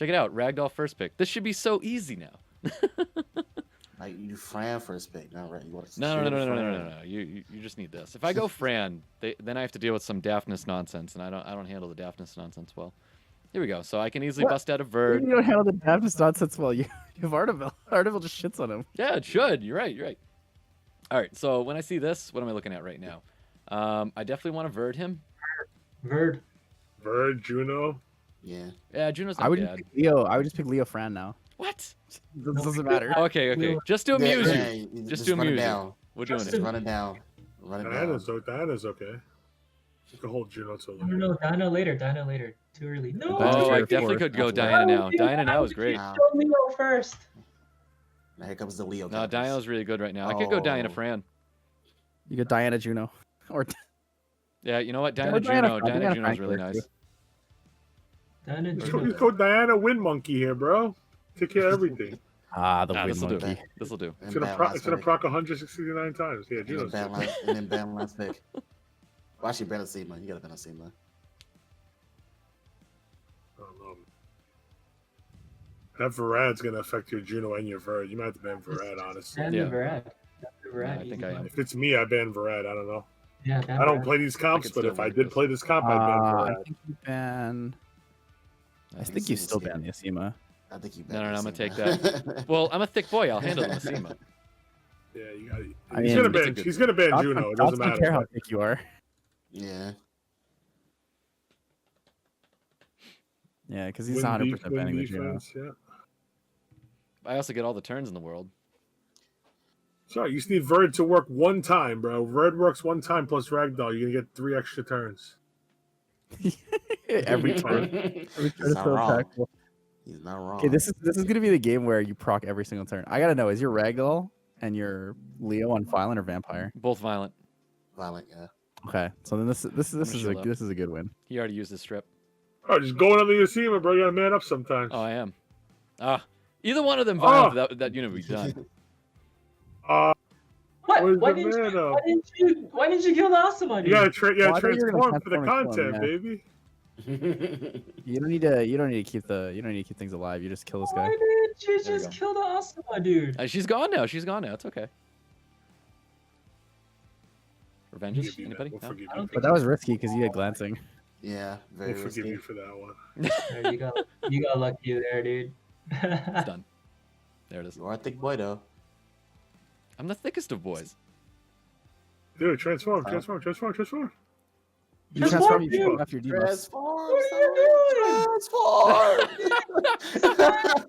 Check it out. Ragdoll first pick. This should be so easy now. Like you Fran first pick, not right? You want to No. You just need this. If I go Fran, then I have to deal with some daftness nonsense, and I don't handle the daftness nonsense well. Here we go. So I can easily bust out a Verde. You don't handle the daftness nonsense well. You have Artevel. Artevel just shits on him. Yeah, it should. You're right. All right. So when I see this, what am I looking at right now? I definitely want to Verde him. Verde, Juno. Yeah, Juno's not I would bad. just pick Leo. I would just pick Leo Fran now. What? This doesn't matter. Okay. Just to amuse you. Just to amuse you. Down. We're doing Just it. run it down. Diana's okay. You can hold Juno till later. No, Diana later. Too early. No. Oh, I definitely could go Diana now. Diana now is great. Show Leo first. Now here comes the Leo. No, Diana's really good right now. I could go Diana Fran. You go Diana Juno. Or yeah, you know what? Diana Juno. Diana Juno's really nice. Diana Let's Juno. go Diana Wind Monkey here, bro. Take care of everything. the wind this'll monkey. do. This'll do. It's gonna proc 169 times. Yeah, Juno's and then ban last pick. Well, actually, Benacima. You got a Benacima. That Varad's gonna affect your Juno and your Verd. You might have to ban Varad, honestly. Ban Yeah. Varad. Yeah, I think I am. If it's me, I ban Varad. I don't know. Yeah, I don't play these comps, but if I did play this comp, I'd ban I Varad. think you ban. I think you still ban Yasima. I think you. No, I'm gonna take that. Well, I'm a thick boy. I'll handle the Masima. Yeah, you got it. I He's mean, gonna ban Juno. It doesn't don't matter. care how thick you are. Yeah. Yeah, because he's 100% banning the Juno. Yeah. I also get all the turns in the world. Sorry, you just need Verd to work one time, bro. Verd works one time plus Ragdoll. You're gonna get 3 extra turns. Every turn. Every turn is so impactful. He's not wrong. Okay, this is gonna be the game where you proc every single turn. I gotta know: is your Ragdoll and your Leo on Violent or Vampire? Both violent. Violent, yeah. Okay, so then this is a good win. He already used his strip. Oh, just going on the Yasima, bro. You gotta man up sometimes. Oh, I am. Either one of them violent. That unit would be done. What? Where's Why the didn't mana? you kill the Asuma, dude? You gotta Well, I thought you were gonna transform for the transform and kill him, content, yeah. baby. You don't need to keep things alive. You just kill this guy. Why didn't you There we just go. kill the Asuma, dude? She's gone now. It's okay. Revenges? Forgive you, Anybody? We'll No? forgive I you. don't But that was risky because you had glancing. Yeah, very We'll forgive risky. you for that one. There, you got lucky there, dude. It's done. There it is. You are a thick boy, though. I'm the thickest of boys. Dude, transform. You Transform, transform, you dude. shoot off your debuffs. Transform! What are you Transform!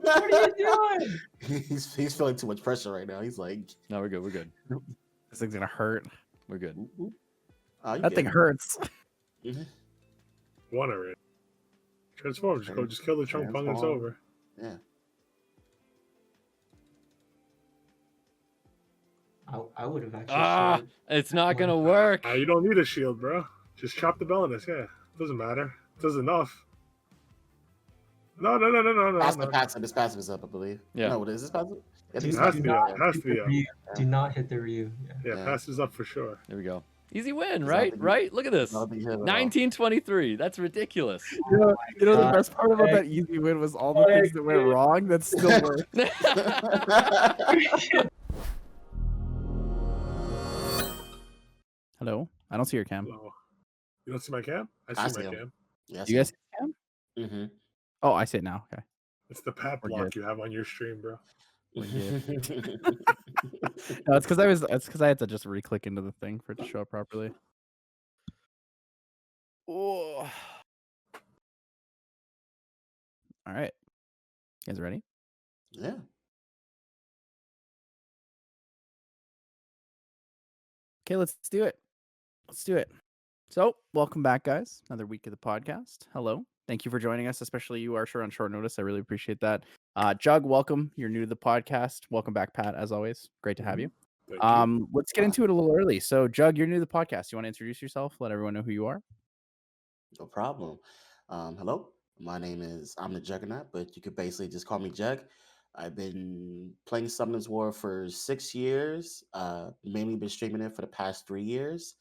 What are you doing? He's feeling too much pressure right now. He's like, No, we're good. This thing's gonna hurt. We're good. oh, That thing hurts. One already. Transform. Just kill the chunk pung. It's over. Yeah. I would have actually. It's not gonna work. You don't need a shield, bro. Just chop the Belinus. Yeah, doesn't matter. Does enough. No. Passive. This passive is up, I believe. Yeah. No, what is this passive? Yeah, It this has to passive. be up. It has to be up. Do not hit the Ryu. Yeah, passes up for sure. There we go. Easy win, It's right? not Right? Look at this. Not a big hit at all. 1923. That's ridiculous. You know the God. best part about that easy win was all the things that went wrong that still worked. Hello? I don't see your cam. Hello. You don't see my cam? I see see my him. cam. Yes. You guys see the cam? Mm-hmm. Oh, I see it now. Okay. It's the pat We're block good. you have on your stream, bro. No, it's because I had to just re-click into the thing for it to show up properly. Oh. All right. You guys ready? Yeah. Okay, let's do it. So, welcome back, guys. Another week of the podcast. Hello. Thank you for joining us, especially you, Arsher, on short notice. I really appreciate that. Jug, welcome. You're new to the podcast. Welcome back, Pat, as always. Great to have you. Thank you. Let's get into it a little early. So, Jug, you're new to the podcast. You want to introduce yourself? Let everyone know who you are. No problem. Hello. I'm the Juggernaut, but you could basically just call me Jug. I've been playing Summoners War for 6 years. Mainly been streaming it for the past 3 years.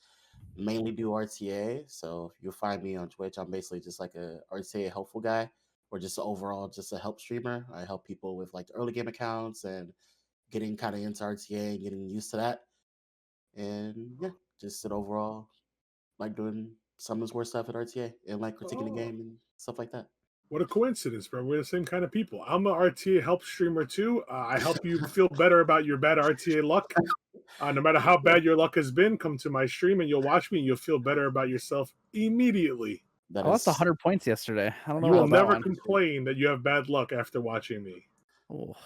Mainly do RTA. So you'll find me on Twitch. I'm basically just like a RTA helpful guy or just overall just a help streamer. I help people with like early game accounts and getting kind of into RTA and getting used to that. And yeah, just an overall like doing Summoners War stuff at RTA and like critiquing the game and stuff like that. What a coincidence, bro. We're the same kind of people. I'm an RTA help streamer too. I help you feel better about your bad RTA luck. No matter how bad your luck has been, come to my stream and you'll watch me and you'll feel better about yourself immediately. I lost 100 points yesterday. I don't know. You will about that never one. complain that you have bad luck after watching me. Oh,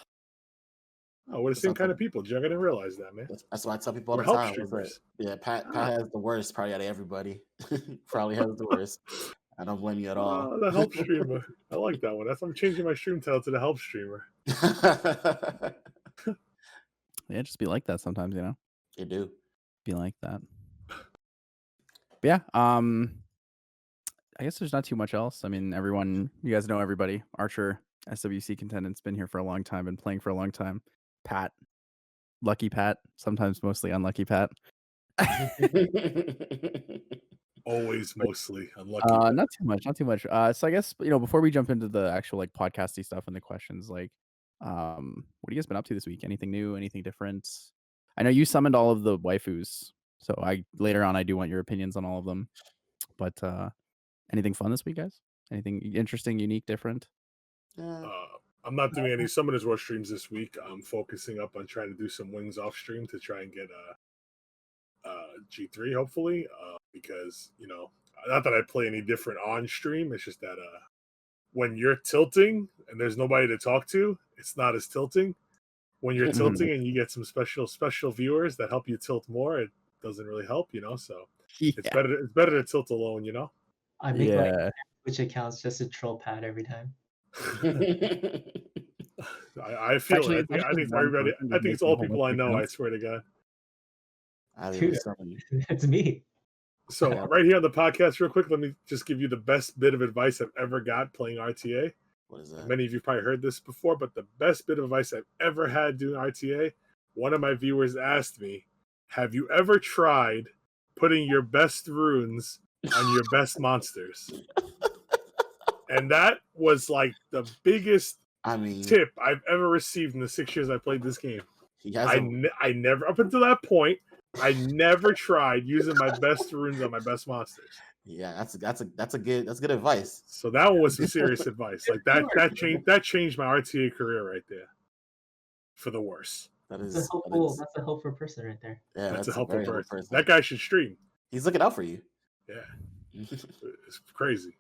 we're the same kind of people, Jug. I didn't realize that, man. That's why I tell people all We're the help time. streamers. Yeah, Pat has the worst probably out of everybody. Probably has the worst. I don't blame you at all. The help streamer. I like that one. I'm changing my stream title to the help streamer. yeah, just be like that sometimes, you know. You do. Be like that. But yeah, I guess there's not too much else. I mean, you guys know everybody. Archer, SWC contendant's been here for a long time, been playing for a long time. Pat, lucky Pat, sometimes mostly unlucky Pat. Always mostly unlucky. Not too much. So I guess, before we jump into the actual like podcasty stuff and the questions, like, what have you guys been up to this week? Anything new? Anything different? I know you summoned all of the waifus, so later on I do want your opinions on all of them. But anything fun this week, guys? Anything interesting, unique, different? I'm not doing any Summoners War streams this week. I'm focusing up on trying to do some wings off stream to try and get G3 hopefully, because not that I play any different on stream. It's just that when you're tilting and there's nobody to talk to, it's not as tilting. When you're tilting and you get some special viewers that help you tilt more, it doesn't really help, So it's better to tilt alone, I make my Twitch accounts just to troll Pat every time. I feel actually, it. I think everybody. I think it's all people I know. I swear to God. Dude, it's me. So right here on the podcast, real quick, let me just give you the best bit of advice I've ever got playing RTA. What is that? Many of you probably heard this before, but the best bit of advice I've ever had doing RTA, one of my viewers asked me, have you ever tried putting your best runes on your best monsters? And that was like the biggest tip I've ever received in the 6 years I played this game. I never, up until that point, I never tried using my best runes on my best monsters. Yeah, that's good advice. So that one was some serious advice. Like that changed my RTA career right there, for the worse. That's a helpful person right there. Yeah, that's a helpful person. That guy should stream. He's looking out for you. Yeah, it's crazy.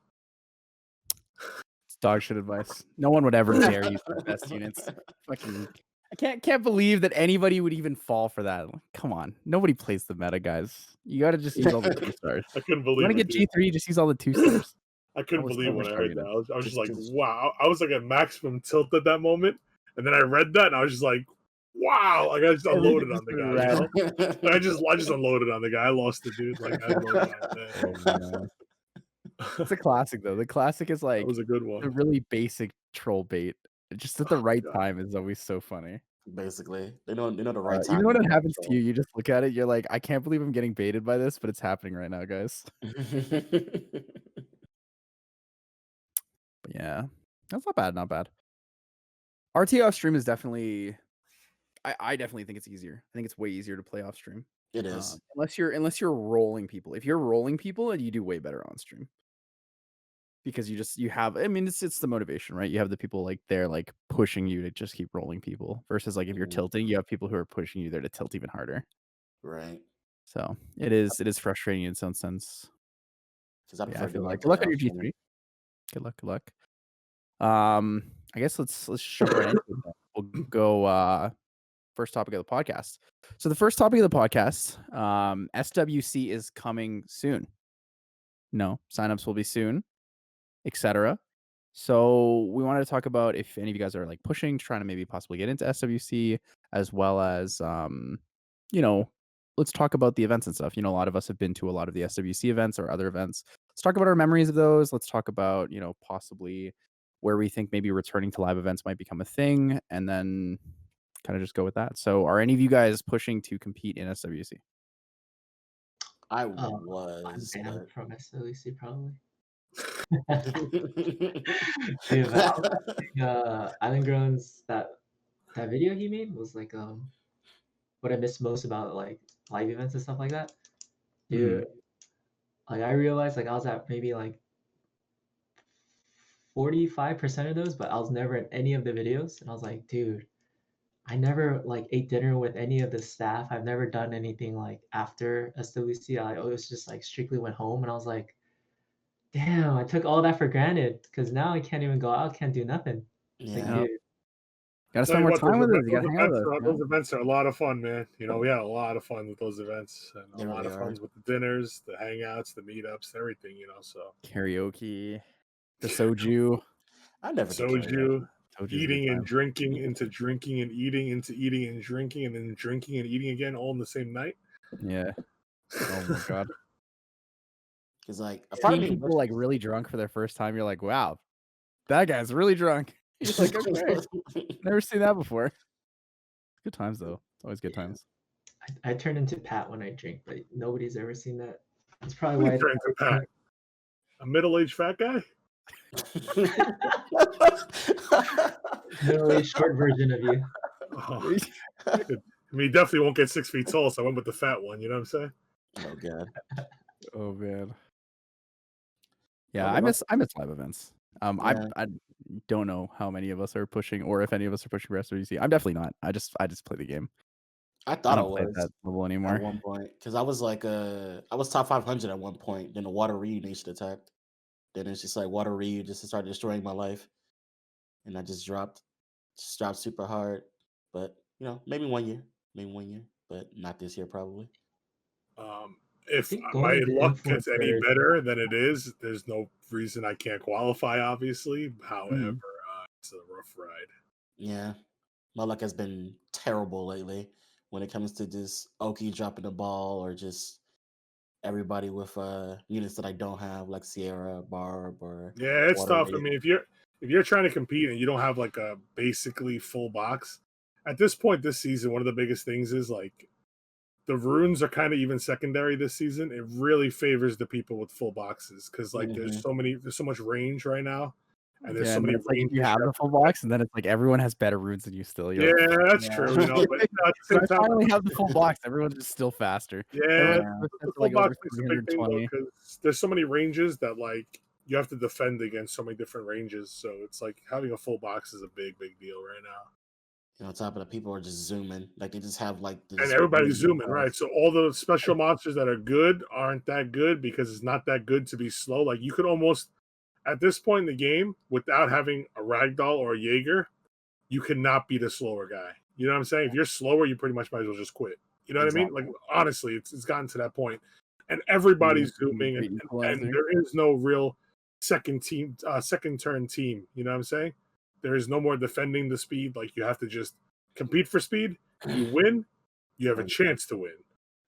It's dog shit advice. No one would ever dare use the best units. Fucking. I can't believe that anybody would even fall for that. Come on, nobody plays the meta, guys. You got to just use all the 2 stars. I couldn't believe. You want to get G3? Just use all the 2 stars. I couldn't believe when I heard that. I was just like, wow. I was like at maximum tilt at that moment, and then I read that, and I was just like, wow. Like I just unloaded on the guy. I just unloaded on the guy. I lost the dude. Like I unloaded on him. It's a classic though. The classic is like that was a good one. A really basic troll bait. Just at the right time is always so funny. Basically, they know the right time. Even when it happens to you, you just look at it. You're like, I can't believe I'm getting baited by this, but it's happening right now, guys. But yeah, that's not bad. Not bad. RTA off stream is definitely. I definitely think it's easier. I think it's way easier to play off stream. It is, unless you're rolling people. If you're rolling people, and you do way better on stream. Because you have, I mean, it's the motivation, right? You have the people like they're like pushing you to just keep rolling people versus like if you're tilting, you have people who are pushing you there to tilt even harder. Right. So it is frustrating in some sense. Yeah, I feel like good luck on your G3. Good luck. I guess let's jump right into it. We'll go first topic of the podcast. So the first topic of the podcast, SWC is coming soon. No, signups will be soon. Etc. So we wanted to talk about if any of you guys are like pushing, trying to maybe possibly get into SWC, as well as let's talk about the events and stuff. A lot of us have been to a lot of the SWC events or other events. Let's talk about our memories of those. Let's talk about possibly where we think maybe returning to live events might become a thing, and then kind of just go with that. So are any of you guys pushing to compete in SWC? I was banned from SWC probably. Dude, but I was watching, Island Grown's that video he made was like what I miss most about like live events and stuff like that. Dude, like I realized like I was at maybe like 45% of those, but I was never in any of the videos. And I was like, dude, I never like ate dinner with any of the staff. I've never done anything like after SWC. I always just like strictly went home, and I was like, damn, I took all that for granted because now I can't even go out, can't do nothing. Like, Yeah. Nope. dude, Gotta Tell spend you more what, time those, with us. event, You those gotta hang out events with us. are those events are a lot of fun, man. You know, we had a lot of fun with those events, and They a lot really of are. fun with the dinners, the hangouts, the meetups, everything. You know, so Karaoke, the soju. I never did soju, karaoke. Soju's a good eating and time. drinking into drinking and eating into eating and drinking and then drinking and eating again all in the same night. Yeah. Oh my god. Because like a part of Seeing me people like really drunk for their first time, you're like, wow, that guy's really drunk. You're like, okay, never seen that before. Good times though. It's always good times. I turn into Pat when I drink, but nobody's ever seen that. That's probably What are why you trying to pack? A middle-aged fat guy? middle-aged short version of you. Oh, I mean, he definitely won't get 6 feet tall, so I went with the fat one. You know what I'm saying? Oh god. Oh man. Yeah, Well, I the miss live events. Yeah. I don't know how many of us are pushing, or if any of us are pushing for SWC. I'm definitely not. I just play the game. I I thought I don't play at was that level at anymore. one point because I was like I was top 500 at one point. Then the water Ryu nation attacked. Then it's just like water Ryu just started destroying my life, and I just dropped super hard. But you know, maybe 1 year, but not this year probably. If think my going to luck gets any influencers. better than it is, there's no reason I can't qualify. Obviously, however, it's a rough ride. Yeah, my luck has been terrible lately when it comes to just Oki dropping the ball or just everybody with units that I don't have, like Sierra, Barb, or Yeah, it's Water tough. I Ryu. mean, if you're trying to compete and you don't have like a basically full box, at this point this season, one of the biggest things is like the runes are kind of even secondary this season. It really favors the people with full boxes because like there's so much range right now, and there's Yeah, so and then many it's like if ranges you have the full box, and then it's like everyone has better runes than you still. You're Yeah, like, that's Yeah. true. You know, but at the so same I time, finally have the full box. Everyone's just still faster. yeah, Everyone's Yeah. first the to full like over box is a big thing though 320. because there's so many ranges that like you have to defend against so many different ranges. So it's like having a full box is a big deal right now. You know, on top of that, people are just zooming. Like they just have like And this. everybody's weird zooming, right? box. So all the special monsters that are good aren't that good because it's not that good to be slow. Like you could almost at this point in the game, without having a Ragdoll or a Jaeger, you cannot be the slower guy. You know what I'm saying? If you're slower, you pretty much might as well just quit. You know what I mean? Like honestly, it's gotten to that point, and everybody's zooming, Great and equalizer. there is no real second turn team. You know what I'm saying? There is no more defending the speed. Like you have to just compete for speed. You win, you have a chance to win.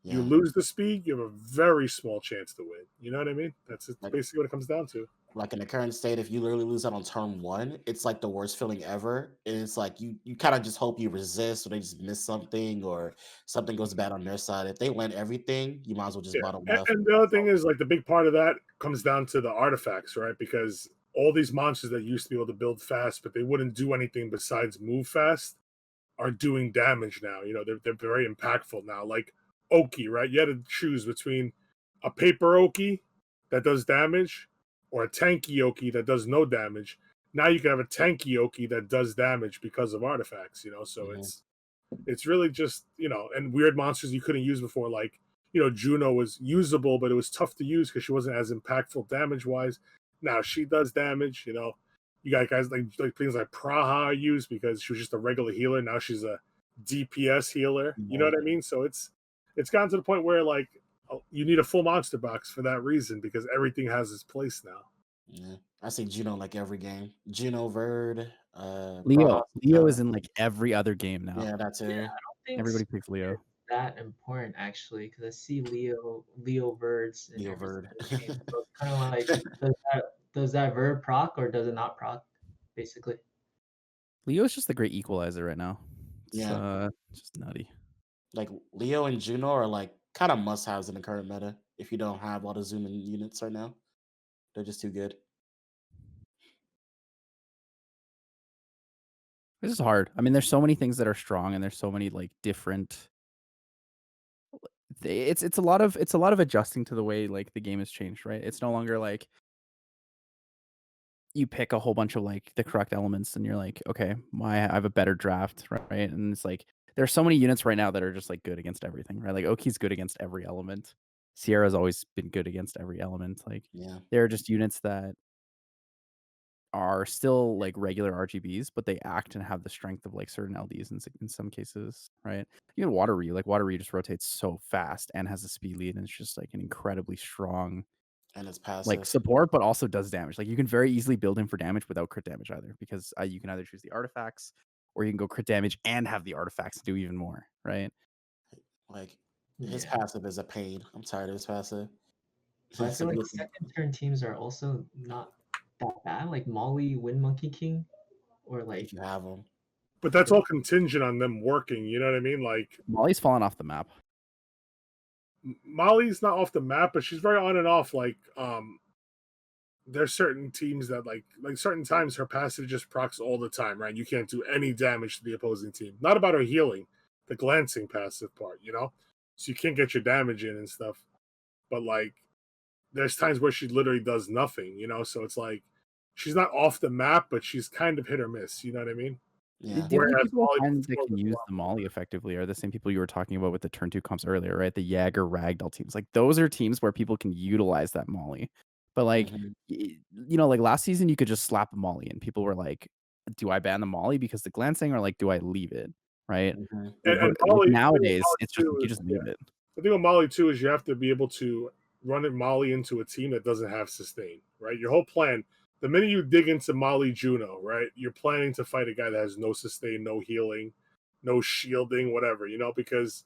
You Yeah. lose the speed, you have a very small chance to win. You know what I mean? That's Like- basically what it comes down to. Like in the current state, if you literally lose out on turn one, it's like the worst feeling ever. And it's like you kind of just hope you resist or they just miss something or something goes bad on their side. If they win everything, you might as well just bottom left. And the other thing is like the big part of that comes down to the artifacts, right? Because all these monsters that used to be able to build fast, but they wouldn't do anything besides move fast, are doing damage now. You know, they're very impactful now. Like Oki, right? You had to choose between a paper Oki that does damage or a tanky Oki that does no damage. Now you can have a tanky Oki that does damage because of artifacts, you know. So it's really just, you know, and weird monsters you couldn't use before, like, you know, Juno was usable, but it was tough to use because she wasn't as impactful damage wise. Now she does damage, you know. You got guys like things like Praha are used because she was just a regular healer. Now she's a DPS healer. You know what I mean? So it's gotten to the point where like you need a full monster box for that reason because everything has its place now. Yeah. I see Juno like every game. Juno, Verde, Leo. Praha, Leo is in like every other game now. Yeah, that's it. I don't think Everybody picks Leo. that important actually because I see Leo Verds in Leo every Verde. single game. So it's kind of like does that Verd proc or does it not proc? Basically, Leo's just the great equalizer right now. It's, Yeah. just nutty. Like Leo and Juno are like kind of must-haves in the current meta if you don't have all the zooming units right now. They're just too good. This is hard. I mean, there's so many things that are strong, and there's so many like different. It's a lot of adjusting to the way like the game has changed, right? It's no longer like you pick a whole bunch of like the correct elements, and you're like, okay, I have a better draft, right? And it's like there's so many units right now that are just like good against everything, right? Like Oki's good against every element. Sierra's always been good against every element. Like Yeah. there are just units that are still like regular RGBs, but they act and have the strength of like certain LDs in some cases, right? Even Water Ryu, like Water Ryu just rotates so fast and has a speed lead, and it's just like an incredibly strong And it's like passive. support, but also does damage. Like you can very easily build him for damage without crit damage either, because you can either choose the artifacts or you can go crit damage and have the artifacts do even more, right? Like his Yeah. passive is a pain. I'm tired of his passive. But I It's feel a like good- second turn teams are also not that bad. Like Molly, Wind Monkey King, or like if you have him. But that's all contingent on them working. You know what I mean? Like Molly's fallen off the map. Molly's not off the map, but she's very on and off. Like there's certain teams that like certain times her passive just procs all the time, right? You can't do any damage to the opposing team. Not about her healing, the glancing passive part, you know? So you can't get your damage in and stuff. But like there's times where she literally does nothing, you know? So it's like she's not off the map, but she's kind of hit or miss, you know what I mean? Yeah. The only Whereas people Molly I find that before can was use a lot the Molly effectively are the same people you were talking about with the turn 2 comps earlier, right? The Jagger Ragdoll teams. Like those are teams where people can utilize that Molly. But like Mhm. you know, like last season you could just slap a Molly and people were like, do I ban the Molly because the glancing, or like do I leave it? Right? Mhm. And Like Molly, nowadays Molly it's just too like, you is, just leave it. the thing with Molly too is you have to be able to run it Molly into a team that doesn't have sustain, right? Your whole plan, the minute you dig into Molly Juno, right, you're planning to fight a guy that has no sustain, no healing, no shielding, whatever, you know, because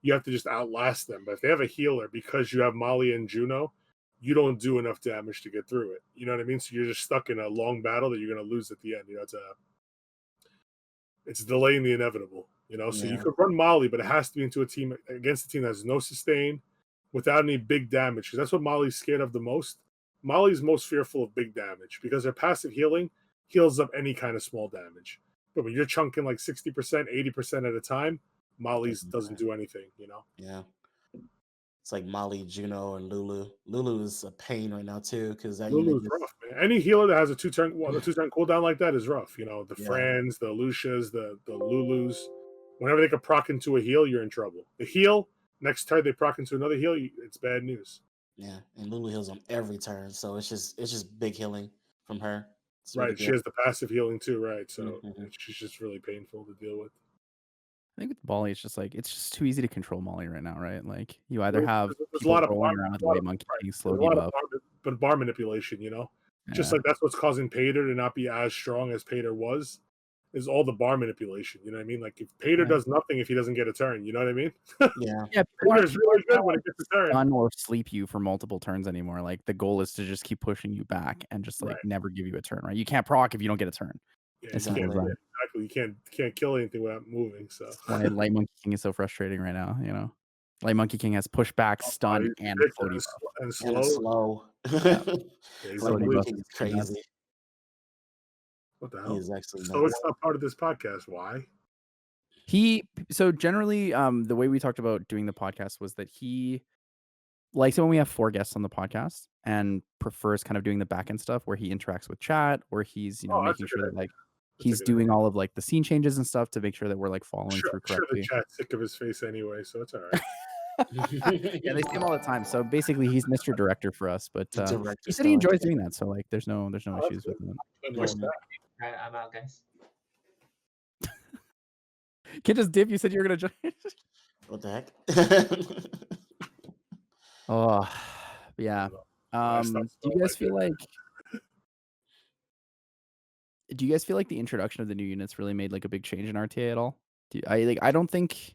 you have to just outlast them. But if they have a healer, because you have Molly and Juno, you don't do enough damage to get through it. You know what I mean? So you're just stuck in a long battle that you're going to lose at the end. You know, it's delaying the inevitable. You know, so you Yeah. could run Molly, but it has to be into a team against a team that has no sustain, without any big damage. Because that's what Molly's scared of the most. Molly's most fearful of big damage because her passive healing heals up any kind of small damage. But when you're chunking like 60%, 80% at a time, Molly's doesn't do anything, you know? Yeah. It's like Molly, Juno, and Lulu. Lulu is a pain right now too, because that unit Lulu's just rough, man. Any healer that has a two-turn cooldown like that is rough. You know, the Yeah. Frans, the Lucias, the Lulus. Whenever they can proc into a heal, you're in trouble. The heal, next turn they proc into another heal, it's bad news. yeah, and Lulu heals on every turn, so it's just big healing from her. It's really Right. She good. has the passive healing too, right? So Mhm. she's just really painful to deal with. I think with Molly, it's just too easy to control Molly right now, right? Like you either have There's a people lot of bar, rolling around with White Monkey King slow there's a lot of debuff. bar manipulation, you know? Just Yeah. like that's what's causing Pater to not be as strong as Pater was, is all the bar manipulation. You know what I mean? Like if Pater Yeah. does nothing if he doesn't get a turn, you know what I mean? Yeah. Yeah, people aren't Pater's really good when it gets a turn. stun or sleep you for multiple turns anymore. Like the goal is to just keep pushing you back and just like Right. never give you a turn, right? You can't proc if you don't get a turn. Yeah, As you simple as can't, that. exactly. You can't kill anything without moving. So That's why Light Monkey King is so frustrating right now, you know. Light Monkey King has pushback, stun, he's and slow ridiculous debuff. and And slow. it's slow. Yeah. Yeah, he's Slow Like, debuff unbelievable. Monkey is is crazy. nuts. What the He hell? is actually So nuts. it's not part of this podcast. Why? So generally, the way we talked about doing the podcast was that he likes it when we have 4 guests on the podcast and prefers kind of doing the back end stuff where he interacts with chat, or he's, you know, Oh, that's a making sure good that like That's a he's good doing all of like the scene changes and stuff to make sure that we're like following Sure, through sure the correctly. chat's sick of his face anyway, so it's all right. Yeah, they see him all the time. So basically, he's Mr. Director for us. But The he director said he still enjoys likes it. doing that. So like, there's no Oh, that's issues good. with it. And more Mhm. staff. Right, I'm out, guys. Kid just dip. You said you were gonna join. What the heck? Oh, yeah. I stopped Do you smelling guys like feel that. like? Do you guys feel like the introduction of the new units really made like a big change in RTA at all? I don't think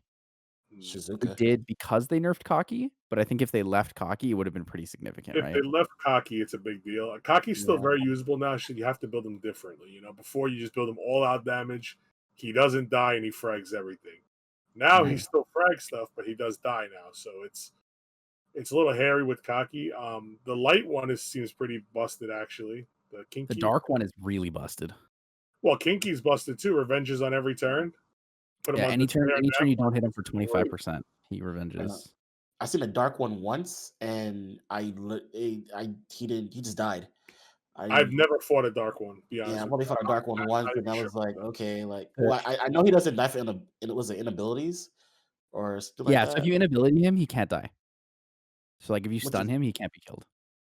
they Shizuka. did because they nerfed Cocky, but I think if they left Cocky, it would have been pretty significant, If right? they left Cocky, it's a big deal. Cocky's still Yeah. very usable now. So you have to build him differently. You know, before you just build him all out damage. He doesn't die and he frags everything. Now Right. he still frags stuff, but he does die now. So it's It's a little hairy with Cocky. The light one seems pretty busted actually. The Kinky. The dark one is really busted. Well, Kinky's busted too. Revenges on every turn. Put him Yeah, on any the turn snare you now. don't hit him for 25%, he revenges. I seen a dark one once, and he just died. I've never fought a dark one. Be honest. Yeah, I've with only you. fought a dark one I'm once, not and I even was sure. like, okay, like, well, I know he doesn't die for it was inabilities or something like Yeah, that. so if you inability him, he can't die. So like if you Which stun is- him, he can't be killed.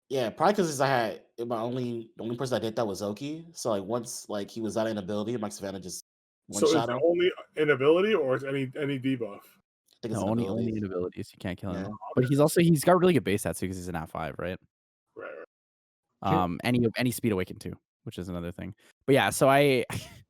Yeah, probably because the only person I did that was Oki. So like once like he was out of inability, Mike Savannah just one So is shot it him. only inability or is any debuff? I think it's No, only inabilities. inabilities. You can't kill him. Yeah. But he's got really good base stats because he's an at 5, right? Right. Any speed awaken too, which is another thing. But yeah, so I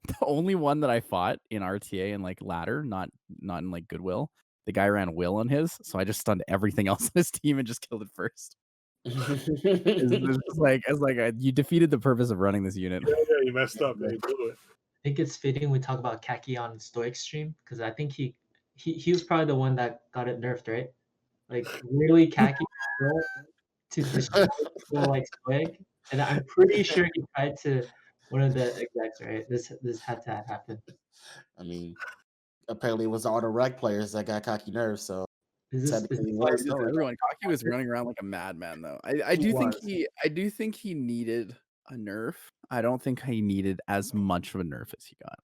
the only one that I fought in RTA and like ladder, not in like Goodwill, the guy ran Will on his, so I just stunned everything else on his team and just killed it first. It's like you defeated the purpose of running this unit. Yeah, you messed up and you blew it. I think it's fitting we talk about Kaki on Stoic stream because I think he was probably the one that got it nerfed, right? Like really Kaki to destroy like Stoic, and I'm pretty sure he tried to one of the execs, right? This had to happen. I mean, apparently it was all the rec players that got cocky nerves, so technically it was Stoic. Everyone, Kaki was running around like a madman, though. I do think he needed a nerf. I don't think he needed as much of a nerf as he got.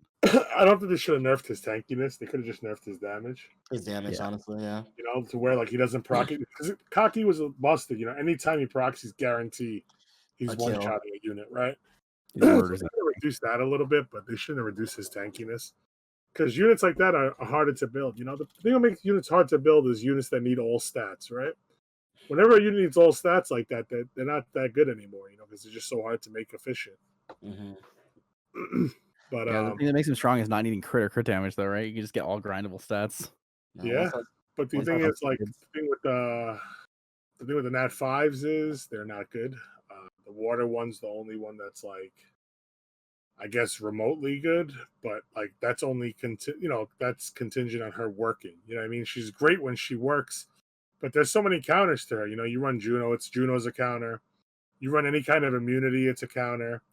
I don't think they should have nerfed his tankiness. They could have just nerfed his damage. His damage, Yeah. honestly, yeah. You know, to where like he doesn't proc it. Because Cocky was busted, you know, anytime he procs, he's guaranteed he's A one kill. shotting a unit, right? These So orders they could have reduced that a little bit, but they shouldn't have reduced his tankiness. Because units like that are harder to build. You know, the thing that makes units hard to build is units that need all stats, right? Whenever a unit needs all stats like that, they're not that good anymore, you know, because they're just so hard to make efficient. Mm-hmm. But yeah, the thing that makes him strong is not needing crit damage, though, right? You can just get all grindable stats. No, yeah, but the thing is, like, kids. the thing with the Nat 5s is they're not good. The water one's the only one that's like, I guess, remotely good, but like that's only that's contingent on her working. You know what I mean? She's great when she works, but there's so many counters to her. You know, you run Juno's a counter. You run any kind of immunity, it's a counter.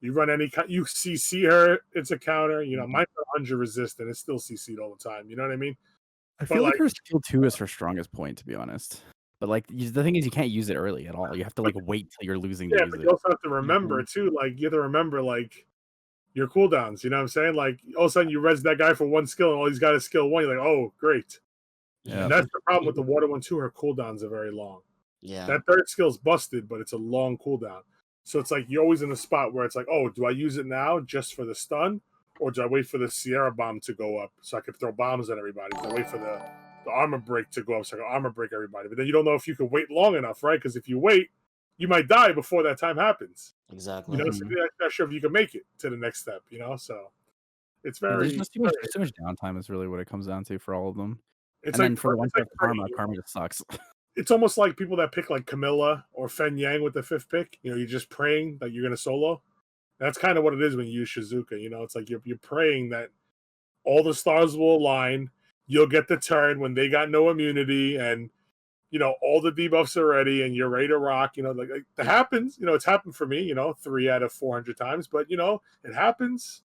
You run you CC her, it's a counter. You know, mine's 100 resist and it's still CC'd all the time. You know what I mean? I feel like her skill 2 is her strongest point, to be honest. But like the thing is, you can't use it early at all. You have to like wait till you're losing to use but it. you also have to remember too. Like you have to remember like your cooldowns. You know what I'm saying? Like all of a sudden you res that guy for one skill and all he's got is skill 1. You're like, oh great. Yeah. And that's the problem with the water one too. Her cooldowns are very long. Yeah. That third skill's busted, but it's a long cooldown. So it's like you're always in a spot where it's like, oh, do I use it now just for the stun, or do I wait for the Sierra bomb to go up so I can throw bombs at everybody? Do I wait for the armor break to go up so I can armor break everybody? But then you don't know if you can wait long enough, right? Because if you wait, you might die before that time happens. Exactly. You know, so you're not sure if you can make it to the next step. You know, so it's very. There's too much downtime. Is really what it comes down to for all of them. It's and like then for the ones that have karma just sucks. It's almost like people that pick like Camilla or Fen Yang with the 5th pick. You know, you're just praying that you're going to solo. That's kind of what it is when you use Shizuka. You know, it's like you're praying that all the stars will align. You'll get the turn when they got no immunity, and you know all the debuffs are ready, and you're ready to rock. You know, like it happens. You know, it's happened for me. You know, 3 out of 400 times, but you know, it happens.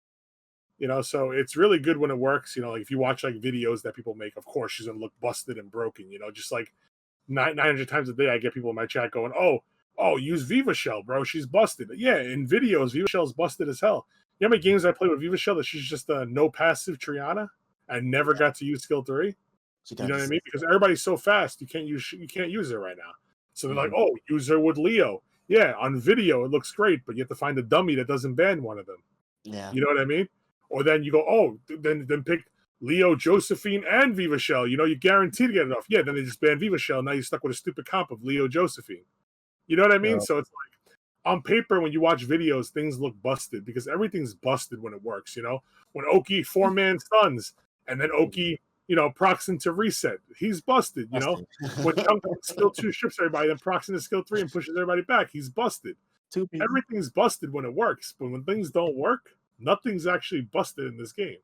You know, so it's really good when it works. You know, like if you watch like videos that people make, of course she's gonna look busted and broken. You know, just like 900 times a day, I get people in my chat going, "Oh, use Viva Shell, bro. She's busted." Yeah, in videos, Viva Shell's busted as hell. You know how many games I played with Viva Shell that she's just a no passive Triana? I never got to use skill 3. You know what I mean? Because everybody's so fast, you can't use her right now. So they're like, "Oh, use her with Leo." Yeah, on video it looks great, but you have to find a dummy that doesn't ban one of them. Yeah, you know what I mean? Or then you go, "Oh, then pick Leo, Josephine, and Viva Shell." You know, you guarantee to get it off. Yeah, then they just ban Viva Shell. Now you're stuck with a stupid comp of Leo, Josephine. You know what I mean? Yeah. So it's like, on paper, when you watch videos, things look busted because everything's busted when it works. You know, when Oki 4-man stuns and then Oki, you know, procs into reset, he's busted. You know, when Chunk skill 2 strips everybody, then procs into skill 3 and pushes everybody back, he's busted. Everything's busted when it works, but when things don't work, nothing's actually busted in this game.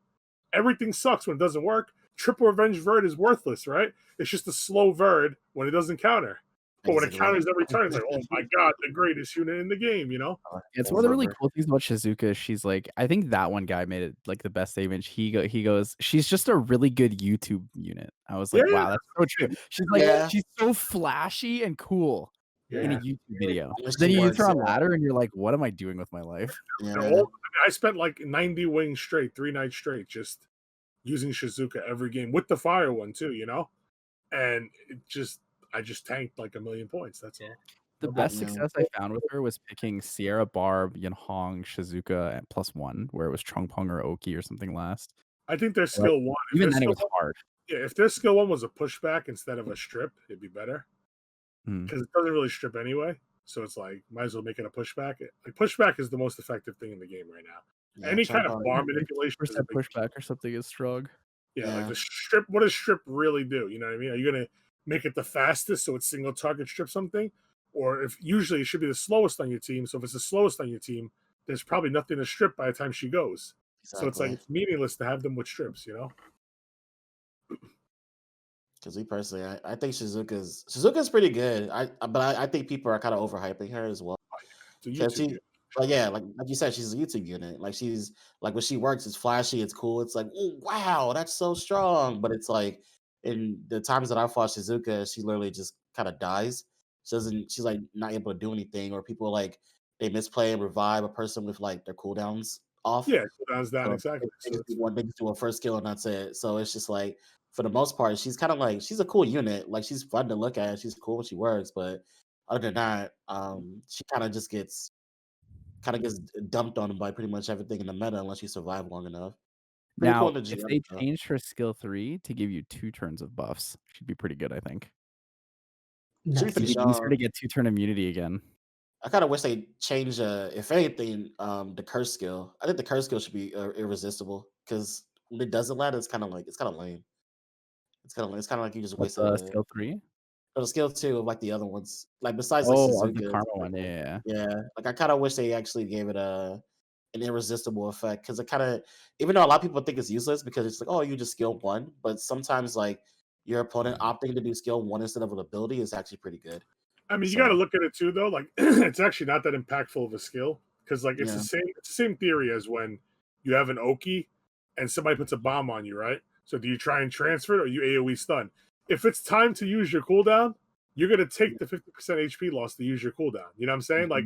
Everything sucks when it doesn't work. Triple Revenge Verde is worthless, right? It's just a slow Verde when it doesn't counter. But when it Basically. counters every turn, it's like, oh my god, the greatest unit in the game, you know? It's Game one of the really over. cool things about Shizuka. She's like, I think that one guy made it like the best statement. He goes, she's just a really good YouTube unit. I was like, Yeah. wow, that's so true. She's like, Yeah. she's so flashy and cool in a Yeah. YouTube video. Unless Then she you use works, her on yeah. ladder, and you're like, what am I doing with my life? They're Yeah. all, I spent like 90 wings straight, 3 nights straight, just using Shizuka every game with the fire one too, you know? And I just tanked like 1,000,000 points. That's all. The No best Yeah. success I found with her was picking Sierra, Barb, Yunhong, Shizuka at +1, where it was Chungpong or Oki or something last. I think their Like, skill one. even then, it was hard. Yeah, if their skill one was a pushback instead of a strip, it'd be better. Hmm. Because it doesn't really strip anyway. So it's like, might as well make it a pushback. Like, pushback is the most effective thing in the game right now. Yeah, Any kind of Chong-Pong- bar manipulation is a Percent big pushback or something is strong. Yeah, like Yeah. the strip. What does strip really do? You know what I mean? Are you gonna make it the fastest so it's single target strip something, or if usually it should be the slowest on your team? So if it's the slowest on your team, there's probably nothing to strip by the time she goes. So it's like Exactly. it's meaningless to have them with strips. You know? Because me personally, I think Shizuka's pretty good. I think people are kind of overhyping her as well. So Because YouTube. she, unit. like, yeah, like you said, she's a YouTube unit. Like she's like when she works, it's flashy, it's cool. It's like, oh wow, that's so strong. But it's like in the times that I fought Shizuka, she literally just kind of dies. She's like not able to do anything, or people like they misplay and revive a person with like their cooldowns off. Yeah, cooldowns down So exactly. they So just do it's, one, they just do a first kill and that's it. So it's just like for the most part, she's kind of like she's a cool unit. Like she's fun to look at. She's cool when she works, but other than that, she kind of gets dumped on by pretty much everything in the meta unless you survive long enough. Pretty cool Now, in the if GM they though. changed her skill 3 to give you 2 turns of buffs, she'd be pretty good, I think. Should be Nice. pretty You'd use her strong. to get 2-turn immunity again. I kind of wish they change, if anything, the curse skill. I think the curse skill should be irresistible because when it doesn't land, it's kind of lame. It's kind of like you just What's wasted skill 3? the skill too of like the other ones. Like besides like Oh, of the Suzuka, karma one. Yeah. yeah. Like I kind of wish they actually gave it an irresistible effect because it kind of, even though a lot of people think it's useless because it's like, oh, you just skill 1, but sometimes like your opponent opting to do skill 1 instead of an ability is actually pretty good. I mean, you So- got to look at it too, though. Like, it's actually not that impactful of a skill because, like, it's Yeah. the same theory as when you have an Oki and somebody puts a bomb on you, right? So, do you try and transfer it or you AOE stun? If it's time to use your cooldown, you're gonna take the 50% HP loss to use your cooldown. You know what I'm saying? Like,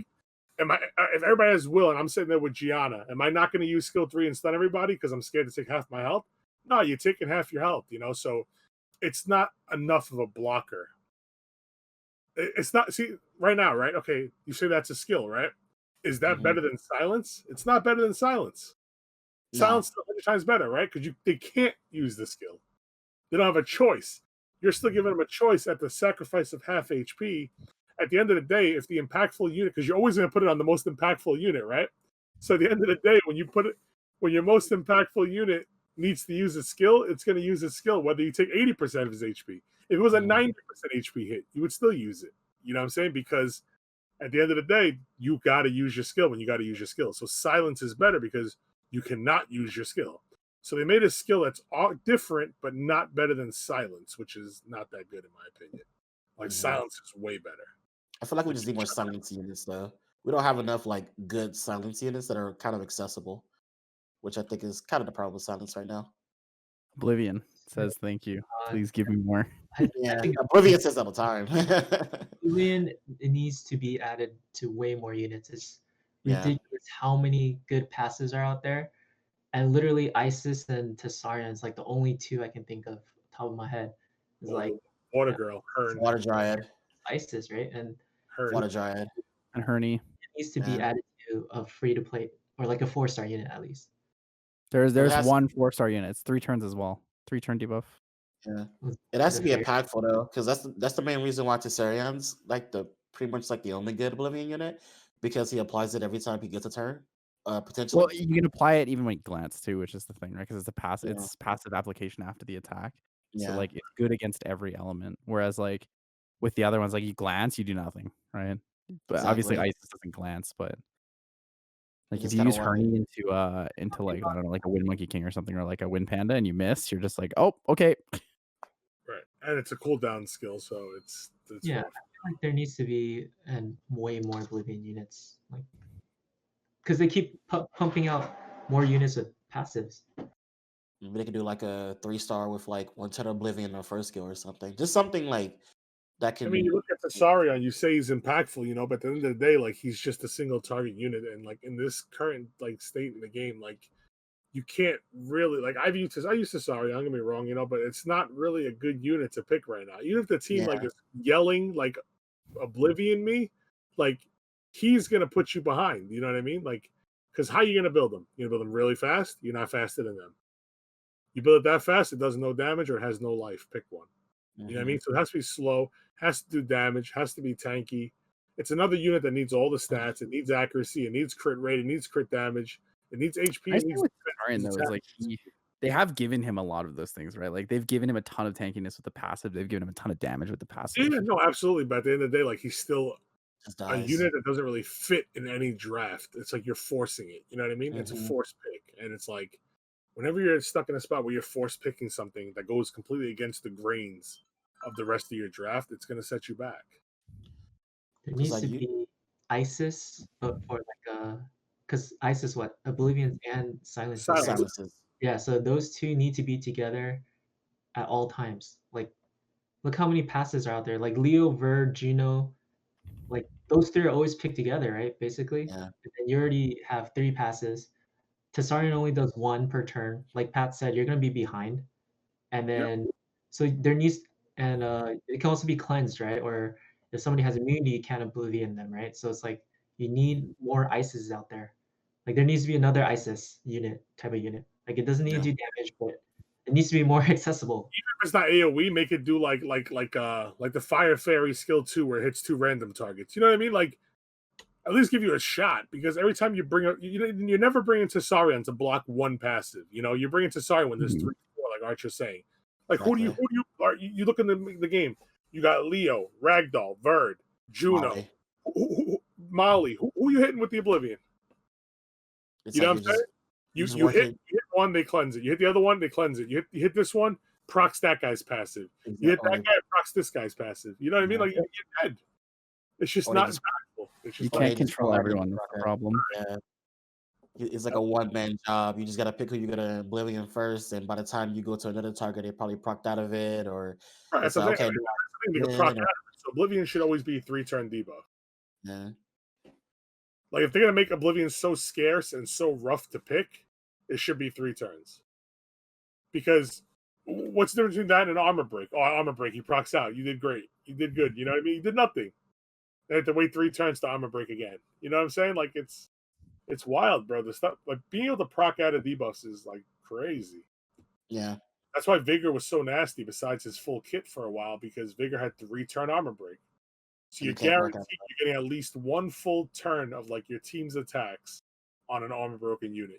if everybody has will and I'm sitting there with Gianna, am I not going to use skill 3 and stun everybody because I'm scared to take half my health? No, you're taking half your health. You know, so it's not enough of a blocker. It's not. See, right now, right? Okay, you say that's a skill, right? Is that Mhm. better than silence? It's not better than silence. No. Silence is 100 times better, right? Because they can't use the skill. They don't have a choice. You're still giving them a choice at the sacrifice of half HP. At the end of the day, if the impactful unit, because you're always going to put it on the most impactful unit, right? So at the end of the day, when your most impactful unit needs to use a skill, it's going to use a skill, whether you take 80% of his HP. If it was a 90% HP hit, you would still use it. You know what I'm saying? Because at the end of the day, you got to use your skill when you got to use your skill. So silence is better because you cannot use your skill. So they made a skill that's all different, but not better than silence, which is not that good in my opinion. Like silence is way better. I feel like we just need more silence units though. We don't have enough like good silence units that are kind of accessible, which I think is kind of the problem with silence right now. Oblivion says thank you. Please give me more. I Yeah, think Oblivion says that all the time. Oblivion needs to be added to way more units. It's Yeah. ridiculous how many good passes are out there. And literally Isis and Tessarion is like the only 2 I can think of top of my head. It's like Water yeah. Girl, Hearn, Water Dryad, Isis, right? And Hearn. Water Dryad. And Herney. it needs to be Yeah. added to a free to play or like a 4-star unit at least. There's has- one 4-star unit. It's 3 turns as well. 3-turn debuff. Yeah, Was- it has to be was it impactful though, because that's the main reason why Tessarion's like pretty much like the only good Oblivion unit, because he applies it every time he gets a turn, potentially. Well, you can apply it even when you glance too, which is the thing, right? Because Yeah. it's passive application after the attack. Yeah. So like it's good against every element. Whereas like with the other ones, like you glance, you do nothing, right? But obviously Exactly. Isis doesn't glance, but like if just you kinda use want- Herney into like I don't know, like a Wind Monkey King or something, or like a Wind Panda, and you miss, you're just like, oh, okay. Right, and it's a cooldown skill, so it's Yeah. rough. like there needs to be way more Oblivion units, like because they keep pumping out more units with passives. Maybe they could do like a 3-star with like 1 ton Oblivion or first skill or something. Just something like that I mean, you can. look at Thessarion, you say he's impactful, but at the end of the day, like he's just a single target unit, and like in this current like state in the game, like you can't really like I use Thessarion, don't get me wrong, but it's not really a good unit to pick right now. Even if the team like Yeah. is yelling like Oblivion me, like he's gonna put you behind. You know what I mean? Like, because how you gonna build them? You gonna build them really fast? You're not faster than them. You build it that fast, it does no damage or it has no life. Pick one. You know what I mean? So it has to be slow, has to do damage, has to be tanky. It's another unit that needs all the stats. It needs accuracy. It needs crit rate. It needs crit damage. It needs HP. Nice It thing needs with Thessarion, though, is like they have given him a lot of those things, right? Like they've given him a ton of tankiness with the passive. They've given him a ton of damage with the passive. Yeah, no, absolutely. But at the end of the day, like he's still Just a dies. unit that doesn't really fit in any draft. It's like you're forcing it. You know what I mean? It's a Mhm. force pick. And it's like whenever you're stuck in a spot where you're force picking something that goes completely against the grains of the rest of your draft, it's going to set you back. There 'Cause, needs like, to you- be ISIS, but for like because ISIS what Oblivions and Silences. right? Silence. Silences. Yeah, so those two need to be together at all times. Like, look how many passes are out there. Like Leo, Verde, Juno, like those three are always picked together, right? Basically, Yeah. and then you already have 3 passes. Tessarion only does 1 per turn. Like Pat said, you're gonna be behind, and then so there needs and it can also be cleansed, right? Or if somebody has immunity, you can't Oblivion them, right? So it's like you need more ISIS out there. Like there needs to be another ISIS type of unit. Like it doesn't need to do damage, but it needs to be more accessible. Even if it's not AoE, make it do like the Fire Fairy skill 2 where it hits 2 random targets. You know what I mean? Like at least give you a shot, because every time you bring up, you're never bringing Tessarion to block 1 passive. You're bringing Tessarion when there's 3, 4, like Archer's saying. Like who do you look in the game? You got Leo, Ragdoll, Verde, Juno, Molly. Who you hitting with the Oblivion? It's You know like what I'm saying? you're just You hit working. one, they cleanse it. You hit the other one, they cleanse it. You hit this one, procs that guy's passive. You hit that guy, procs this guy's passive. You know what I mean? Like you're dead. It's just not impactful. It's You just can't control everyone. That's the problem. Yeah. It's like a one-man job. You just gotta pick who you're gonna Oblivion first, and by the time you go to another target, they probably procced out of it, or right. it's That's like, the okay, thing. They can proc out of it. So Oblivion should always be 3-turn debuff. yeah. Like if they're gonna make Oblivion so scarce and so rough to pick, it should be 3 turns. Because what's the difference between that and an armor break? Oh, armor break, he procs out. You did great. You did good. You know what I mean? You did nothing. They have to wait 3 turns to armor break again. You know what I'm saying? Like it's wild, bro. The stuff like being able to proc out of debuffs is like crazy. Yeah. That's why Vigor was so nasty besides his full kit for a while, because Vigor had 3-turn armor break. So you're guaranteed you're getting at least 1 full turn of like your team's attacks on an armor broken unit,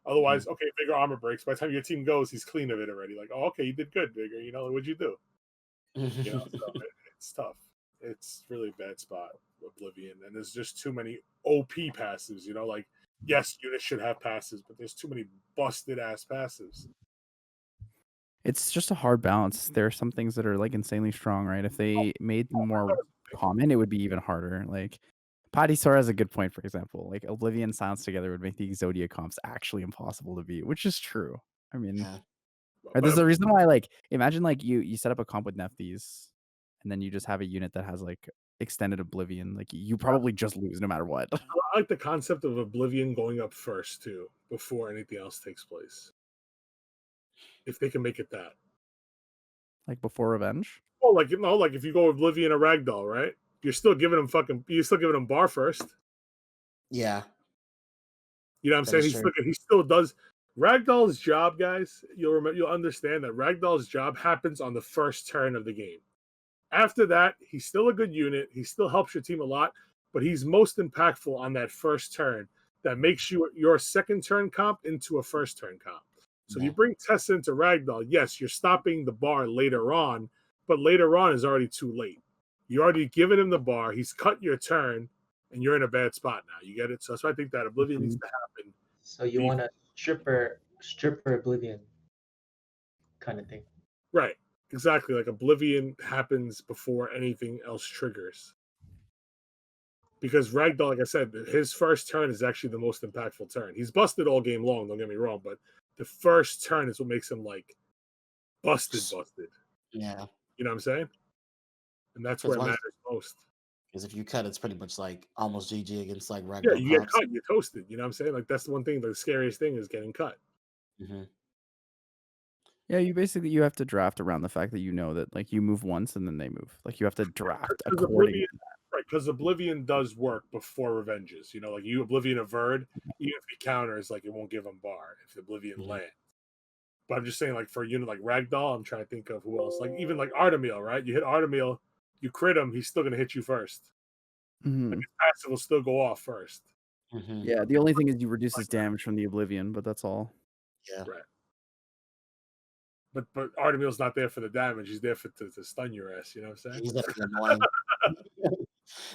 Otherwise, okay, Vigor armor breaks. By the time your team goes, he's clean of it already. Like, oh, okay, you did good, Vigor. What'd you do? So it's tough. It's really a bad spot, Oblivion. And there's just too many OP passives, like, yes, units should have passives, but there's too many busted ass passives. It's just a hard balance. There are some things that are like insanely strong, right? If they made them more common, it would be even harder. Like Patty Sora has a good point, for example. Like Oblivion and Silence together would make the Exodia comps actually impossible to beat, which is true. I mean, there's a reason why, like, imagine like you set up a comp with Nephthys, and then you just have a unit that has like extended Oblivion. Like you probably just lose no matter what. I like the concept of Oblivion going up first too, before anything else takes place. If they can make it that. Like before Revenge? Oh, like if you go Oblivion or Ragdoll, right? You're still giving him bar first. Yeah. You know what I'm saying? He still does Ragdoll's job, guys. You'll understand that Ragdoll's job happens on the first turn of the game. After that, he's still a good unit. He still helps your team a lot, but he's most impactful on that first turn that makes your second turn comp into a first turn comp. So if you bring Tessa into Ragdoll, yes, you're stopping the bar later on, but later on is already too late. You already given him the bar, he's cut your turn, and you're in a bad spot now. You get it? So that's why I think that Oblivion needs to happen. So you want a stripper Oblivion kind of thing. Right. Exactly, like Oblivion happens before anything else triggers. Because Ragdoll, like I said, his first turn is actually the most impactful turn. He's busted all game long, don't get me wrong, but the first turn is what makes him like busted. Yeah. You know what I'm saying? And that's 'Cause where it once matters most. Because if you cut, it's pretty much like almost GG against like Yeah, Ragdoll you get comps. cut, you're toasted. You know what I'm saying? Like that's the one thing, the scariest thing is getting cut. hmm Yeah, you have to draft around the fact that you know that like you move once and then they move. Like you have to draft Because according. Oblivion, right? Because Oblivion does work before Revenges. You know, like you Oblivion a Verd, even if he counters, like it won't give him bar if the Oblivion Mhm. lands. But I'm just saying, like for a unit like Ragdoll, I'm trying to think of who else. Like even like Artemil, right? You hit Artemil, you crit him, he's still gonna hit you first. Mhm. Like his passive will still go off first. hmm Yeah, the only thing is you reduce his damage from the Oblivion, but that's all. Yeah. Right. But Artemil's not there for the damage. He's there to stun your ass. You know what I'm saying? He's there to be annoying.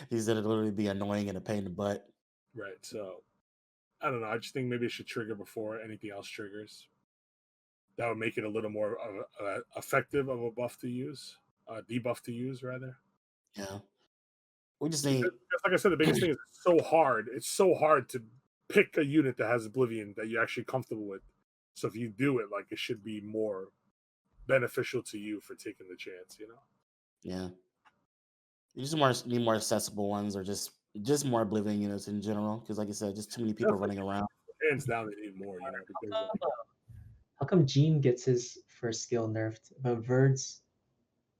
He's there to literally be annoying and a pain in the butt. Right. So I don't know. I just think maybe it should trigger before anything else triggers. That would make it a little more effective of a buff to use, debuff to use rather. Yeah. We just need. Because like I said, the biggest thing is it's so hard. It's so hard to pick a unit that has Oblivion that you're actually comfortable with. So if you do it, like it should be more beneficial to you for taking the chance. You know. Yeah. You just need more accessible ones, or just more Oblivion units in general. Because like I said, just too many people running around. Hands down, they need more. You know, because How come Gene gets his first skill nerfed, but Verd's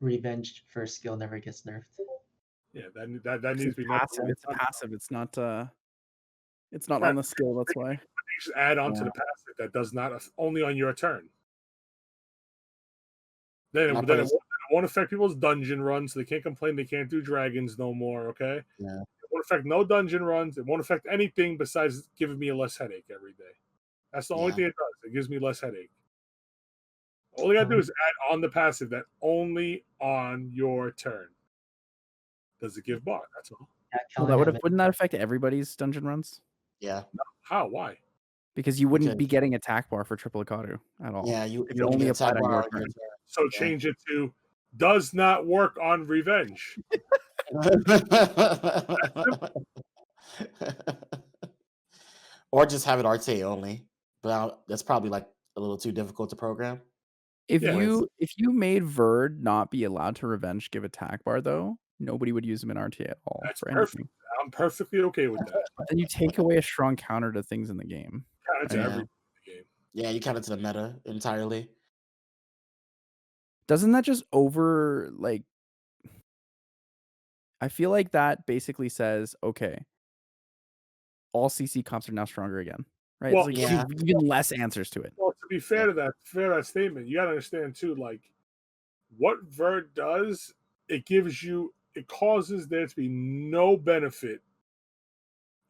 Revenge first skill never gets nerfed? yeah, that needs It's to be passive. nerfed. It's passive. It's not Right. on the skill. That's why. Just add on to Yeah. the passive that does not only on your turn. Then My it players- won't affect people's dungeon runs. So they can't complain they can't do dragons no more. Okay. Yeah. It won't affect no dungeon runs. It won't affect anything besides giving me a less headache every day. That's the only Yeah. thing it does. It gives me less headache. All you gotta do is add on the passive that only on your turn does it give bar. That's all. Yeah, Well, wouldn't that affect everybody's dungeon runs? Yeah. How? Why? Because you wouldn't Because- be getting attack bar for triple Ikatu at all. Yeah. You If it only get applied attack on bar your turn. So Yeah. change it to does not work on revenge. Or just have it RTA only. But that's probably like a little too difficult to program. If Yeah. you made Verd not be allowed to revenge give attack bar though, nobody would use him in RTA at all That's for perfect. anything. I'm perfectly okay with that. But then you take away a strong counter to things in the game. Counter to Yeah. every game. Yeah, you count it to the meta entirely. Doesn't that just over like I feel like that basically says, okay, all CC comps are now stronger again. Right? Well, It's like yeah. even less answers to it. Well, to be fair to that statement, you gotta understand too, like what Verd does, it causes there to be no benefit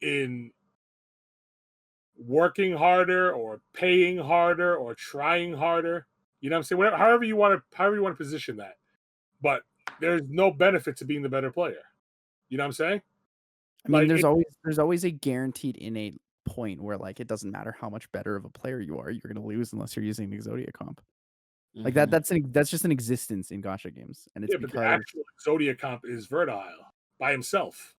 in working harder or paying harder or trying harder. You know what I'm saying? Whatever, however you want to position that. But there's no benefit to being the better player. You know what I'm saying? I mean, Like, there's always a guaranteed innate point where like it doesn't matter how much better of a player you are, you're gonna lose unless you're using Exodia Comp. Like Mhm. that's just an existence in gacha games, and it's yeah, but the because actual Exodia Comp is Verdile by himself.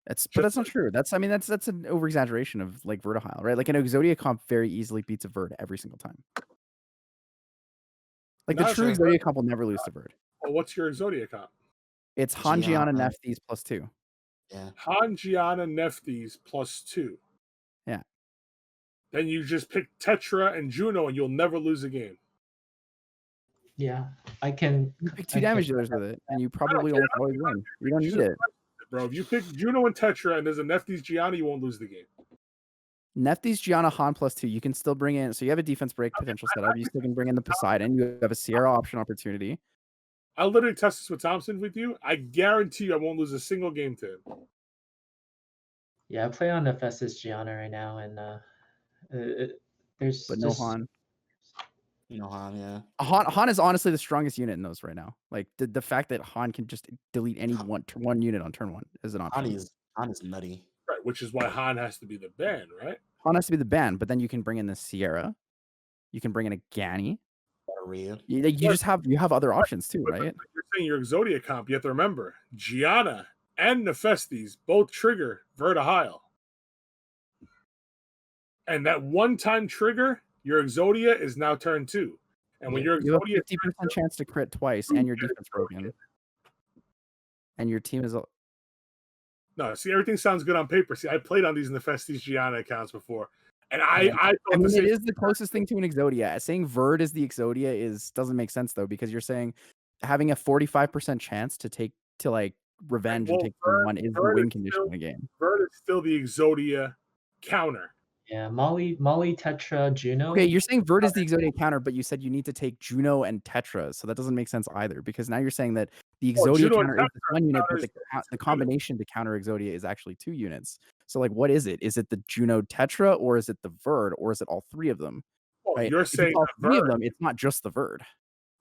but that's not true. That's an over exaggeration of like Vertihile, right? Like an Exodia Comp very easily beats a Verd every single time. Like the Not true as a Exodia Comp will never lose to Verd. Well, what's your Exodia Comp? It's Han Gianna Gianna. Nephthys +2. Yeah. Han Gianna Nephthys +2. Yeah. Then you just pick Tetra and Juno and you'll never lose a game. Yeah, I can. You pick two I damage can- dealers with it, and you probably almost always win. You don't need it. Bro, if you pick Juno and Tetra and there's a Nephthys Gianna, you won't lose the game. Nephthys Gianna Han +2. You can still bring in. So you have a defense break potential setup. You still can bring in the Poseidon. You have a Sierra option opportunity. I'll literally test this with Thompson with you. I guarantee you I won't lose a single game to him. Yeah, I play on Hephaestus Gianna right now, and there's But no just, Han. No Han, yeah. Han is honestly the strongest unit in those right now. Like the fact that Han can just delete any one unit on turn 1 is an option. Han is nutty. Right, which is why Han has to be the ban, right? Han has to be the ban, but then you can bring in the Sierra. You can bring in a Ganny. Maria. You Yes. you have other options too, But right? you're saying your Exodia comp, you have to remember Gianna and Nefestes both trigger Verde. And that one-time trigger, your Exodia is now turn 2. And when your You have Exodia 50% chance to crit twice, and your defense broken, and your team is. No, see, everything sounds good on paper. See, I played on these Nefestes Gianna accounts before, and I I thought mean, the same. it is the closest thing to an Exodia. Saying Verde is the Exodia doesn't make sense though, because you're saying having a 45% chance to like revenge and Well, take turn 1 is the Verde win is condition still- in a game. Verde is still the Exodia counter. Yeah, Molly, Tetra, Juno. Okay, you're saying Verde is the Exodia counter, but you said you need to take Juno and Tetra, so that doesn't make sense either. Because now you're saying that the Well, Exodia Juno and counter is Tetra one unit, but counters the combination to counter Exodia is actually 2 units. So like, what is it? Is it the Juno Tetra, or is it the Verde, or is it all 3 of them? Well, Right? you're If saying it's all the 3 of Verde. them, it's not just the Verde.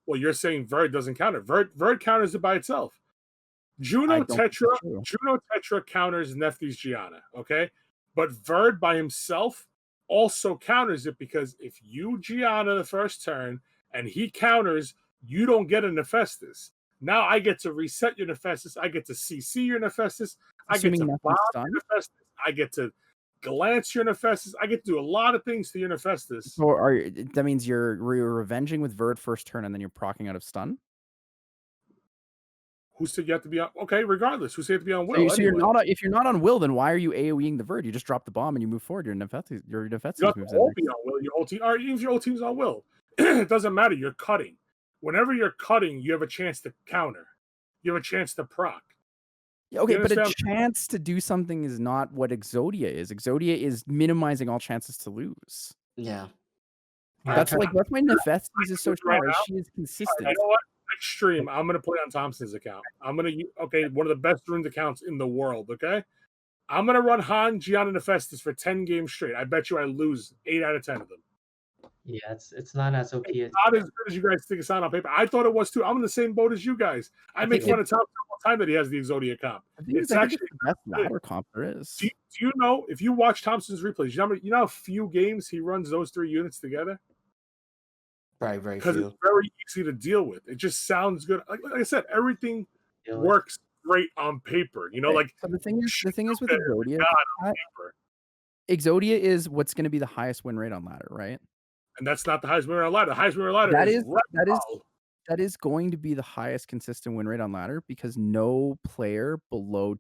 Well, you're saying Verde doesn't counter. Verde counters it by itself. Juno don't think that's true. Tetra counters Neftis Gianna, okay? But Verde by himself also counters it, because if you Gianna the first turn and he counters, you don't get a Nefestus. Now I get to reset your Nefestus. I get to CC your Nefestus. I get Assuming to nothing's bomb done. your Nefestus. I get to glance your Nefestus. I get to do a lot of things to your Nefestus. So that means you're revenging with Verde first turn, and then you're proccing out of stun. Who said you have to be on? Okay, regardless. Who said you have to be on will? So you're anyway? not if you're not on will, then why are you AoEing the Verde? You just drop the bomb and you move forward. Your Nefestus You have moves to in all next. be on will. Your whole team, or even if your whole team's on will, it doesn't matter. You're cutting. Whenever you're cutting, you have a chance to counter. You have a chance to proc. Yeah, okay, You but a understand? chance to do something is not what Exodia is. Exodia is minimizing all chances to lose. Yeah. That's why Nefestes is so strong. Right Right? now? She is You consistent. know what? Next stream, I'm gonna play on Thompson's account. I'm gonna one of the best runes accounts in the world. Okay, I'm gonna run Han, Gianna, Nefestus for 10 games straight. I bet you I lose 8 out of 10 of them. Yeah, it's not as OP as. Not as good as you guys think it's on paper. I thought it was too. I'm in the same boat as you guys. I make fun of Thompson all the time that he has the Exodia comp. I think It's it's actually the best ladder comp there is. Do you know, if you watch Thompson's replays, you know how few games he runs those 3 units together? Very Because few. it's very easy to deal with. It just sounds good. Like I said, everything works great on paper. You know, like So the thing is with that Exodia, God on paper. Exodia is what's going to be the highest win rate on ladder, right? And that's not the highest winner on ladder. The highest winner on ladder that is going to be the highest consistent win rate on ladder, because no player below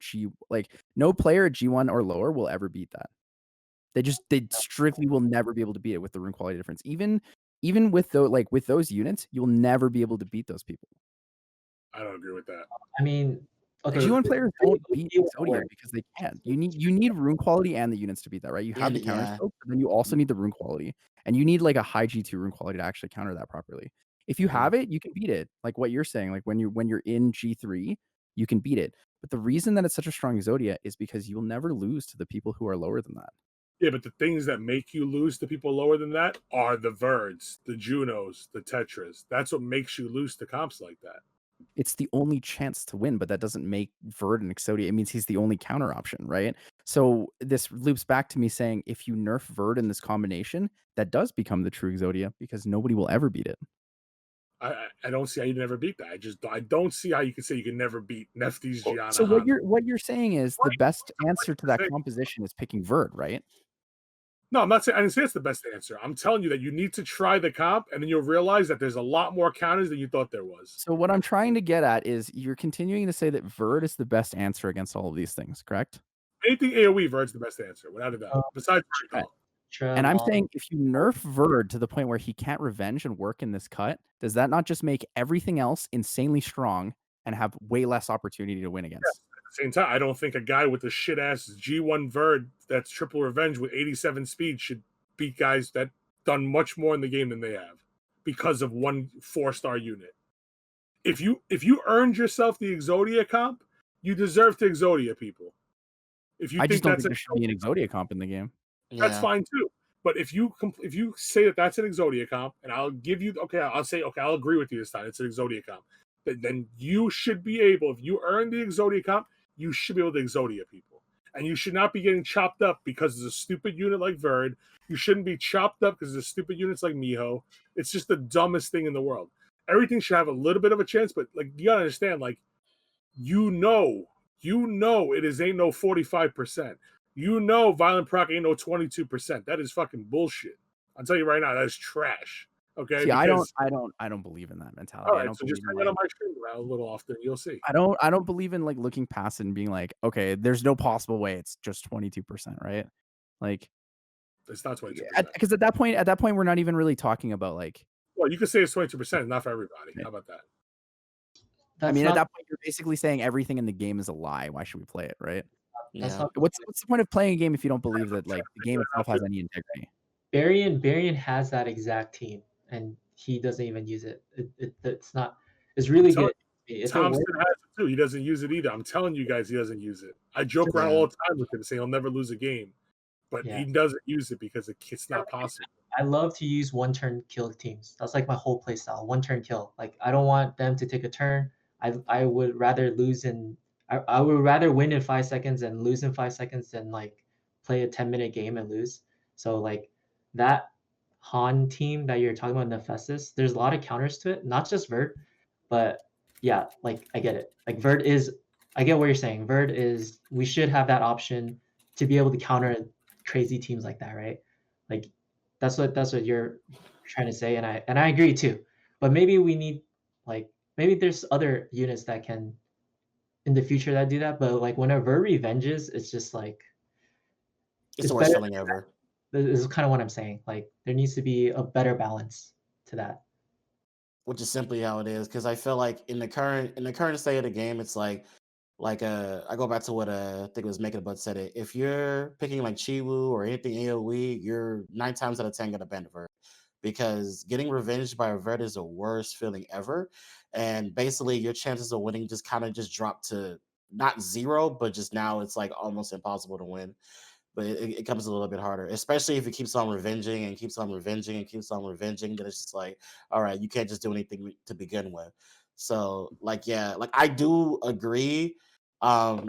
no player at G1 or lower will ever beat that. They strictly will never be able to beat it with the rune quality difference. Even with those units, you'll never be able to beat those people. I don't agree with that. I mean, okay, G1 players don't beat Exodia because they can't. You need rune quality and the units to beat that, right? You have the counter scope, but then you also need the rune quality, and you need like a high G2 rune quality to actually counter that properly. If you have it, you can beat it. Like what you're saying, like when you're in G3, you can beat it. But the reason that it's such a strong Exodia is because you will never lose to the people who are lower than that. Yeah, but the things that make you lose to people lower than that are the Verds, the Junos, the Tetras. That's what makes you lose to comps like that. It's the only chance to win, but that doesn't make Verde an Exodia. It means he's the only counter option, right? So this loops back to me saying, if you nerf Verde in this combination, that does become the true Exodia, because nobody will ever beat it. I don't see how you never beat that. I don't see how you can say you can never beat Neftis, Gianna. So what you're saying is the best answer to that composition is picking Verde, right? No, I'm not saying. I didn't say it's the best answer. I'm telling you that you need to try the comp, and then you'll realize that there's a lot more counters than you thought there was. So what I'm trying to get at is you're continuing to say that Verde is the best answer against all of these things, correct? Anything AoE, Verde's the best answer, without a doubt. Besides Ragdoll. And I'm saying, if you nerf Verde to the point where he can't revenge and work in this cut, does that not just make everything else insanely strong and have way less opportunity to win against? Yes. At the same time, I don't think a guy with a shit ass G1 Verde that's triple revenge with 87 speed should beat guys that done much more in the game than they have because of one 4-star unit. If you earned yourself the Exodia comp, you deserve to Exodia people. If you I think just don't that's think there should be an Exodia comp in the game. That's fine too. But if you say that that's an Exodia comp, and I'll give you I'll agree with you this time. It's an Exodia comp. Then you should be able, if you earn the Exodia comp, you should be able to Exodia people. And you should not be getting chopped up because there's a stupid unit like Verde. You shouldn't be chopped up because there's stupid units like Miho. It's just the dumbest thing in the world. Everything should have a little bit of a chance, but like you gotta understand, like you know it is ain't no 45%. You know violent proc ain't no 22%. That is fucking bullshit. I'll tell you right now, that is trash. Okay. See, because, I don't believe in that mentality. all I right, don't so just believe in hang out like, on my stream around a little often, you'll see. I don't believe in like looking past it and being like, okay, there's no possible way it's just 22%, right? Like, It's not 22%. because at that point, we're not even really talking about like. Well, you could say it's 22%, not for everybody. How about that? I mean, at that point, you're basically saying everything in the game is a lie. Why should we play it, right? That's Yeah. not What's the point of playing a game if you don't believe that like the game itself has any integrity? Barian has that exact team, and he doesn't even use it. It's not. It's really good. If it Thompson works, has it too. He doesn't use it either. I'm telling you guys, he doesn't use it. I joke around all the time with him, saying he'll never lose a game, but Yeah. he doesn't use it because it's not possible. I love to use one turn kill teams. That's like my whole play style. One turn kill. Like I don't want them to take a turn. I would rather lose in. I would rather win in 5 seconds and lose in 5 seconds than like play a 10-minute game and lose. So like that Han team that you're talking about, Nephesis, there's a lot of counters to it, not just Verd, but yeah, like I get it. Like Verd is, I get what you're saying. Verd is, we should have that option to be able to counter crazy teams like that, right? Like that's what you're trying to say, and I agree too. But maybe we need like maybe there's other units that can in the future that do that. But like whenever revenges, it's just like It's the worst feeling ever. This is kind of what I'm saying. Like there needs to be a better balance to that. Which is simply how it is. Because I feel like in the current state of the game, it's like I go back to what I think it was Making a Butt said it. If you're picking like Chiwu or anything AoE, you're 9 times out of 10 gonna ban a Verd. Because getting revenged by a Verd is the worst feeling ever. And basically your chances of winning just kind of just drop to not zero, but just now it's like almost impossible to win. But it comes a little bit harder, especially if it keeps on revenging and keeps on revenging and keeps on revenging. Then it's just like, all right, you can't just do anything to begin with. So, like, yeah, like I do agree.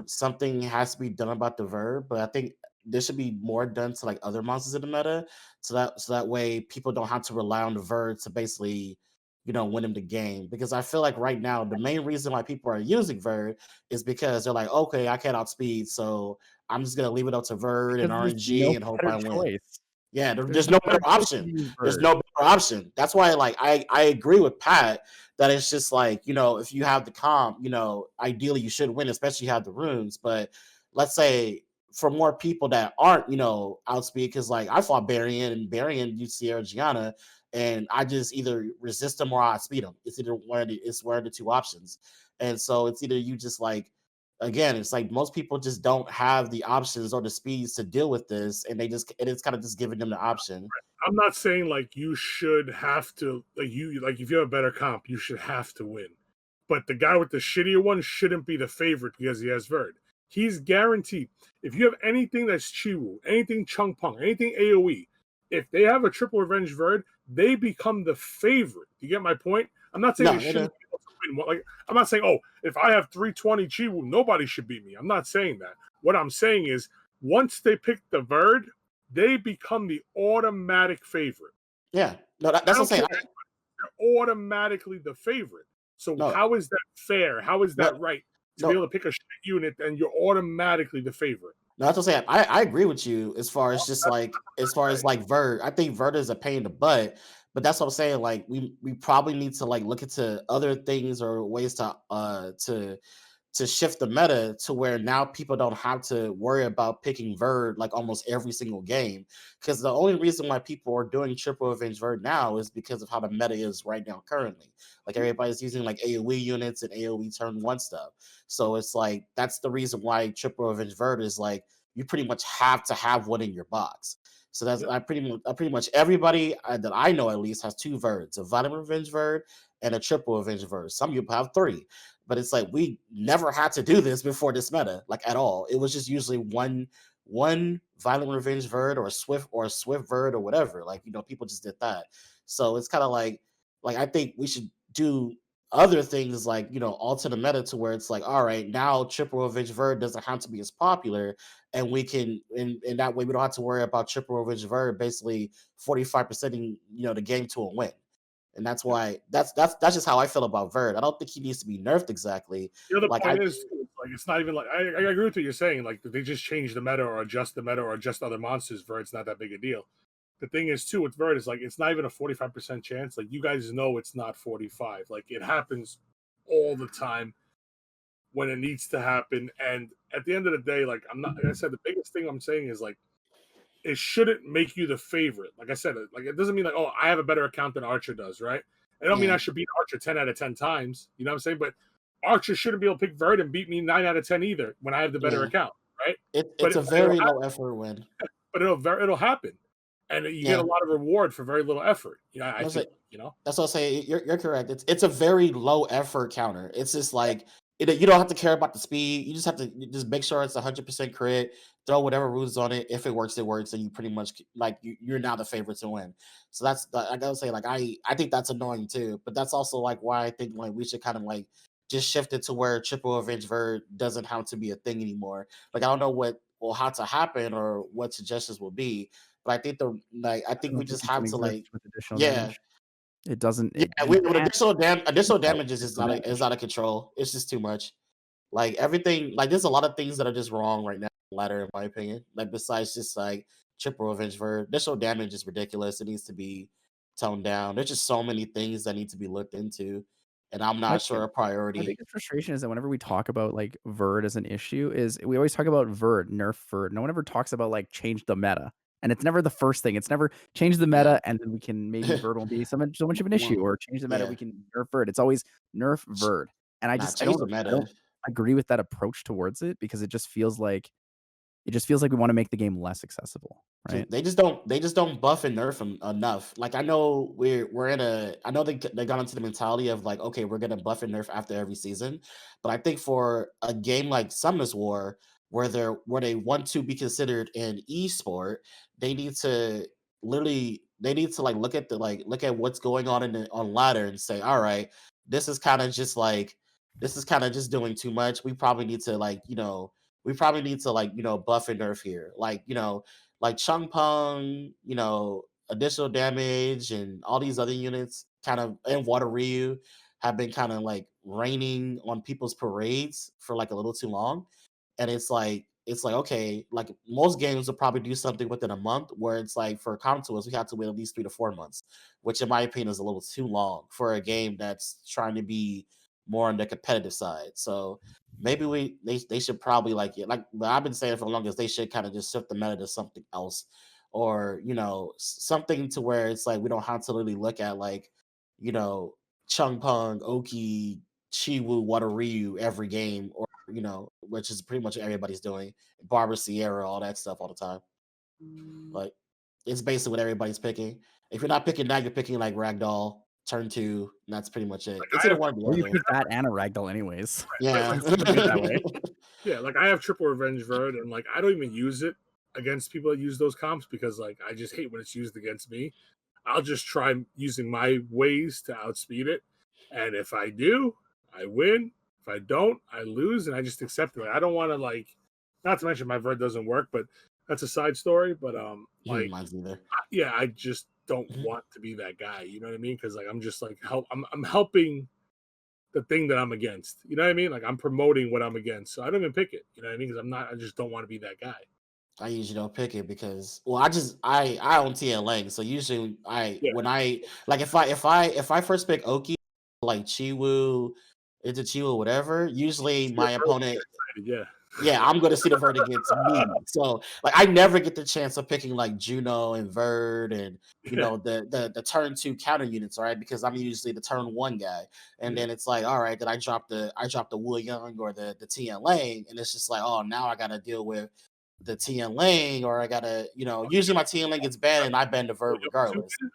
Something has to be done about the Verb, but I think there should be more done to like other monsters in the meta, so that way people don't have to rely on the Verb to basically, win them the game. Because I feel like right now the main reason why people are using Verd is because they're like, okay, I can't outspeed, so I'm just gonna leave it up to Verd and Because there's RNG no and hope better I win. choice. Yeah, there's There's no no better better choice to option. use There's Verd. no better option. That's why, like, I agree with Pat that it's just like, if you have the comp, ideally you should win, especially if you have the runes. But let's say for more people that aren't, outspeed, because like I fought Barian used Sierra Gianna, and I just either resist them or I outspeed them. It's either one of the two options. And so it's either you just like, again, it's like most people just don't have the options or the speeds to deal with this, and it's kind of just giving them the option. I'm not saying like you should have to like if you have a better comp, you should have to win. But the guy with the shittier one shouldn't be the favorite because he has Verd. He's guaranteed. If you have anything that's Chiwu, anything Chung Pung, anything AoE, if they have a triple revenge Verd, they become the favorite. You get my point? I'm not saying they shouldn't be able to win. Like, I'm not saying, if I have 320 Chiwu, nobody should beat me. I'm not saying that. What I'm saying is, once they pick the Verd, they become the automatic favorite. Yeah, no, that's what I'm saying. They're automatically the favorite. So how is that fair? How is that right? To be able to pick a shit unit and you're automatically the favorite. No, that's what I'm saying. I agree with you as far as just like Verd. I think Verd is a pain in the butt, but that's what I'm saying. Like we probably need to like look into other things or ways to shift the meta to where now people don't have to worry about picking Verd like almost every single game. Because the only reason why people are doing triple revenge Verd now is because of how the meta is right now currently. Like everybody's using like AoE units and AoE turn 1 stuff. So it's like that's the reason why triple revenge Verd is like you pretty much have to have one in your box. So that's pretty much everybody that I know at least has 2 Verds, a violent revenge Verd and a triple revenge Verd. Some people have 3. But it's like we never had to do this before this meta, like at all. It was just usually one violent revenge Verd or a swift Verd or whatever. Like, people just did that. So it's kind of like I think we should do other things like, alter the meta to where it's like, all right, now triple revenge Verde doesn't have to be as popular, and we can in that way we don't have to worry about triple revenge Verde basically 45%ing the game to a win. And that's why that's just how I feel about Verde. I don't think he needs to be nerfed exactly. The other Like point is, like, it's not even like I agree with what you're saying. Like, they just change the meta or adjust the meta or adjust other monsters. Verde's not that big a deal. The thing is, too, with Verde is like it's not even a 45% chance. Like, you guys know it's not 45. Like, it happens all the time when it needs to happen. And at the end of the day, like I said, the biggest thing I'm saying is like it shouldn't make you the favorite. Like I said, like it doesn't mean like, oh, I have a better account than Archer does, right? I don't mean I should beat Archer 10 out of 10 times. You know what I'm saying? But Archer shouldn't be able to pick Verde and beat me 9 out of 10 either when I have the better account, right? It's a very low effort win. But it'll happen. And you get a lot of reward for very little effort. I think, That's what I say. You're correct. It's a very low effort counter. It's just like you don't have to care about the speed. You just have to just make sure it's 100% crit. Throw whatever rules on it. If it works, it works, and you pretty much like you're now the favorite to win. So that's I gotta say, like I think that's annoying too. But that's also like why I think like we should kind of like just shift it to where triple revenge Verde doesn't have to be a thing anymore. Like I don't know what will have to happen or what suggestions will be. But I think we just have to like, with additional yeah, damage. It doesn't. yeah. It, With you can't- additional damage is just damage. is out of control. It's just too much. Like everything, like there's a lot of things that are just wrong right now. In the ladder, in my opinion. Like besides just like triple revenge Verde, additional damage is ridiculous. It needs to be toned down. There's just so many things that need to be looked into, and I'm not sure a My priority. biggest frustration is that whenever we talk about like Verde as an issue, is we always talk about Verde, nerf Verde. No one ever talks about like change the meta. And it's never the first thing. It's never change the meta and then we can maybe Verde won't be so much of an issue, or change the meta, we can nerf Verde. It's always nerf Verde. And I Nah, just change the meta. I don't agree with that approach towards it, because it just feels like we want to make the game less accessible, right? They just don't buff and nerf them enough. Like I know I know they got into the mentality of like, okay, we're gonna buff and nerf after every season, but I think for a game like Summoners War, where they want to be considered an esport, they need to like look at what's going on on ladder and say, all right, this is kind of just doing too much. We probably need to buff and nerf here. Like Chung Pung, additional damage and all these other units kind of, and Water Ryu have been kind of like raining on people's parades for like a little too long. And it's like okay, like most games will probably do something within a month, where it's like for consoles we have to wait at least 3 to 4 months, which in my opinion is a little too long for a game that's trying to be more on the competitive side. So maybe they should probably like I've been saying for the longest, they should kind of just shift the meta to something else, or something to where it's like we don't have to really look at like you know Chung Pung, Oki, Chiwu, Water Ryu every game, or which is pretty much what everybody's doing. Barbara Sierra, all that stuff all the time. Like it's basically what everybody's picking. If you're not picking that, you're picking like Ragdoll, turn 2, and that's pretty much it. It's either one or Or you the other. pick that and a Ragdoll anyways. Yeah. that way. Yeah, like I have triple revenge Verde, and like I don't even use it against people that use those comps because like I just hate when it's used against me. I'll just try using my ways to outspeed it, and if I do, I win. If I don't, I lose, and I just accept it. Like, I don't want to like, not to mention my Verde doesn't work, but that's a side story. But like, Mine's neither. yeah, I just don't want to be that guy. You know what I mean? Because like I'm just like I'm helping the thing that I'm against. You know what I mean? Like I'm promoting what I'm against. So I don't even pick it. You know what I mean? Because I just don't want to be that guy. I usually don't pick it because I own TLA, so usually when I like if I first pick Oki, like Chiwu, into Chiwu, whatever, usually my opponent I'm gonna see the Verde against me. So like I never get the chance of picking like Juno and Verde and the turn 2 counter units, right? Because I'm usually the turn 1 guy. And then it's like, all right, then I drop the Wu Young or the Tian Lang, and it's just like, oh, now I gotta deal with the Tian Lang, or I gotta, usually my Tian Lang gets banned and I ban the Verde regardless. Can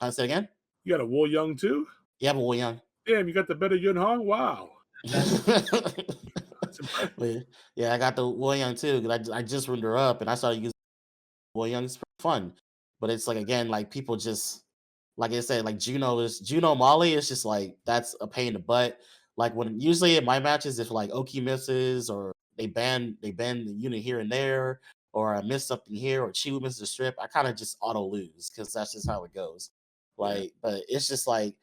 I say it again? You got a Wu Young too? Yeah, but Wu Young. Damn, you got the better Yun Hong? Wow. Yeah, I got the Wu Young too, because I just ruined her up and I started using Wu Young for fun. But it's like, again, like people just like I said, like Juno Molly is just like that's a pain in the butt. Like when usually in my matches, if like Oki misses or they ban the unit here and there, or I miss something here, or Chiwu misses a strip, I kind of just auto lose because that's just how it goes. Like, but it's just like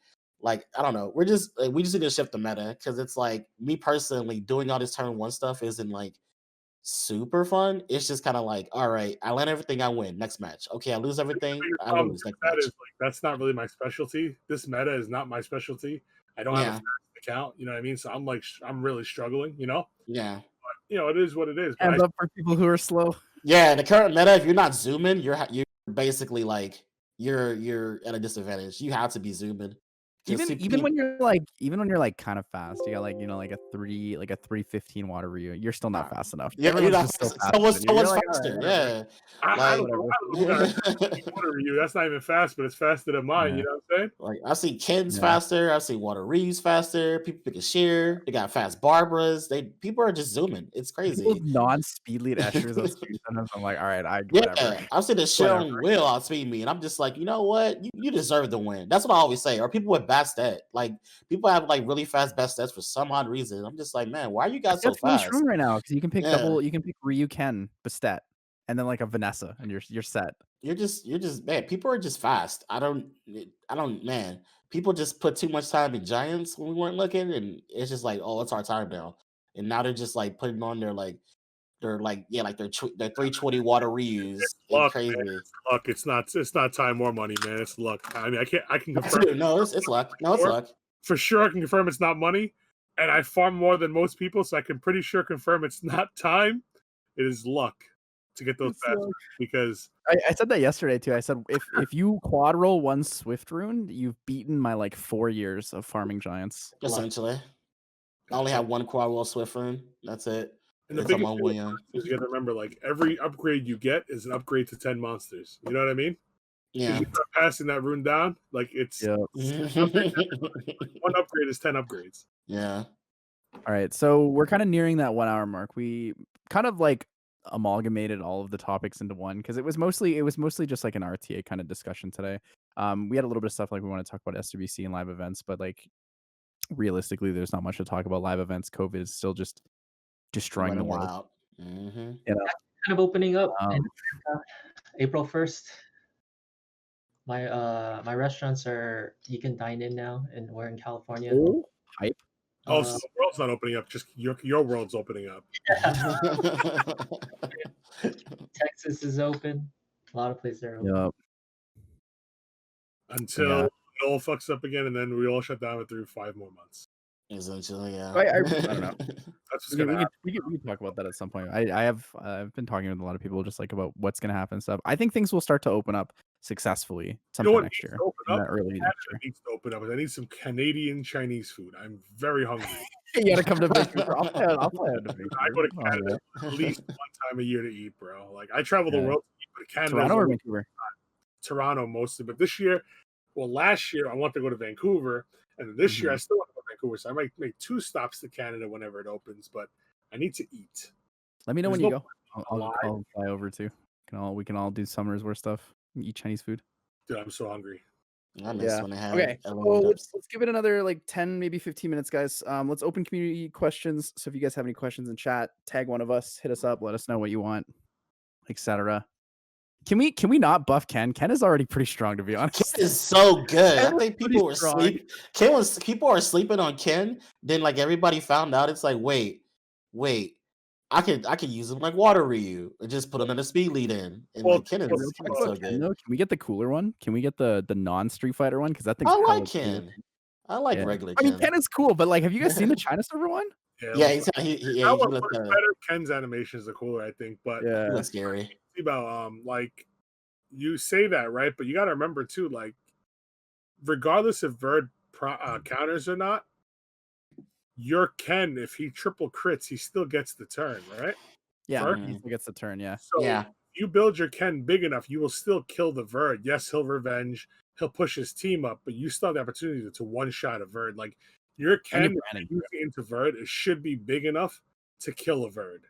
I don't know. We just need to shift the meta because it's like me personally doing all this turn one stuff isn't like super fun. It's just kind of like, all right, I land everything, I win. Next match. Okay, I lose everything, I lose. Next That match. is like that's not really my specialty. This meta is not my specialty. I don't have a Yeah, fast account, you know what I mean? So I'm like I'm really struggling, you know? yeah, But you know, it is what it is. But Hands up for people who are slow. yeah. In the current meta, if you're not zooming, you're basically like you're at a disadvantage. You have to be zooming. 'Cause see, Even when you're like kind of fast, you got like like a 315 water Ryu, you're still not fast enough. you're Everyone's not just still fast. faster than you. Someone's You're like, faster. "All right, Yeah. I don't whatever." know. I don't know who got water review. That's not even fast, but it's faster than mine. Yeah. You know what I'm saying? Like I've seen Ken's Yeah. faster. I've seen Water Reeves faster. People picking sheer. They got fast Barbaras. People are just zooming. It's People's crazy. non-speed lead Eschers on speed sometimes I'm like, all right, Yeah, whatever. I've seen the sheer Whatever. on Will outspeed me, and I'm just like, you know what? You deserve the win. That's what I always say. Or people with bad stat. Like people have like really fast best stats for some odd reason. I'm just like, man, why are you guys so That's really fast? strong right now because you can pick Yeah. you can pick Ryu, Ken, Bastet, and then like a Vanessa, and you're set. You're just man. People are just fast. I don't man. People just put too much time in Giants when we weren't looking, and it's just like, oh, it's our time now. And now they're just like putting on their 320 water reuse. It's And luck, crazy. man. It's luck. It's not time or money, man. It's luck. I mean, I can confirm. Dude, no, it's luck. No, it's luck. For sure, I can confirm it's not money, and I farm more than most people, so I can pretty sure confirm it's not time. It is luck to get those fast because I said that yesterday too. I said if you quad roll one Swift rune, you've beaten my like 4 years of farming Giants. Essentially, I only have one quad wall Swift rune. That's it. And the It's on biggest my thing with William. monsters, you got to remember, like every upgrade you get is an upgrade to 10 monsters. You know what I mean? Yeah. You start passing that rune down, like it's Yeah. one upgrade is 10 upgrades. Yeah. All right, so we're kind of nearing that 1 hour mark. We kind of like amalgamated all of the topics into one because it was mostly just like an RTA kind of discussion today. We had a little bit of stuff like we want to talk about SWC and live events, but like realistically, there's not much to talk about live events. COVID is still just destroying the world. Wild. Mm-hmm. You know? Kind of opening up in April 1st. My restaurants you can dine in now, and we're in California. Oh, hype. Oh, so the world's not opening up, just your world's opening up. Texas is open. A lot of places are open. Yep. Until it all fucks up again, and then we all shut down through 5 more months. Essentially, yeah. I don't know. That's what's gonna happen. We can talk about that at some point. I've been talking with a lot of people just like about what's gonna happen and stuff. I think things will start to open up successfully sometime next year. Early next year. Needs to open up. I need some Canadian Chinese food. I'm very hungry. You gotta come to Vancouver. I'll fly out to Vancouver. I go to Canada at least 1 time a year to eat, bro. Like I travel the world to eat, but Canada. Toronto or Vancouver? Toronto mostly, but this year, last year I want to go to Vancouver, and this year I still want to go to Vancouver. So I might make 2 stops to Canada whenever it opens, but I need to eat. Let me know when you go. I'll fly over too. We can all do Summer's War stuff. Eat Chinese food. Dude, I'm so hungry. I miss when they had Okay, so let's give it another like 10, maybe 15 minutes, guys. Let's open community questions. So if you guys have any questions in chat, tag one of us, hit us up, let us know what you want, etc. Can we not buff Ken? Ken is already pretty strong, to be honest. Ken is so good. Ken I think people were sleeping. People are sleeping on Ken. Then like everybody found out. It's like wait. I could use him like Water Ryu and just put another speed lead in. And like Ken is so good. Can we get the cooler one? Can we get the non Street Fighter one? Because that thing's I like Ken. Cool. I like regular Ken. Ken. I mean, Ken is cool, but like, have you guys seen the China server one? Yeah, he looks better. Ken's animations are cooler, I think, but he looks scary. See about like you say that, right? But you got to remember too, like regardless if Verde counters or not, your Ken, if he triple crits, he still gets the turn, right? Yeah, he still gets the turn. Yeah. So you build your Ken big enough, you will still kill the Verde. Yes, he'll revenge. He'll push his team up, but you still have the opportunity to one shot a Verde. Like your Ken into Verde, it should be big enough to kill a Verde.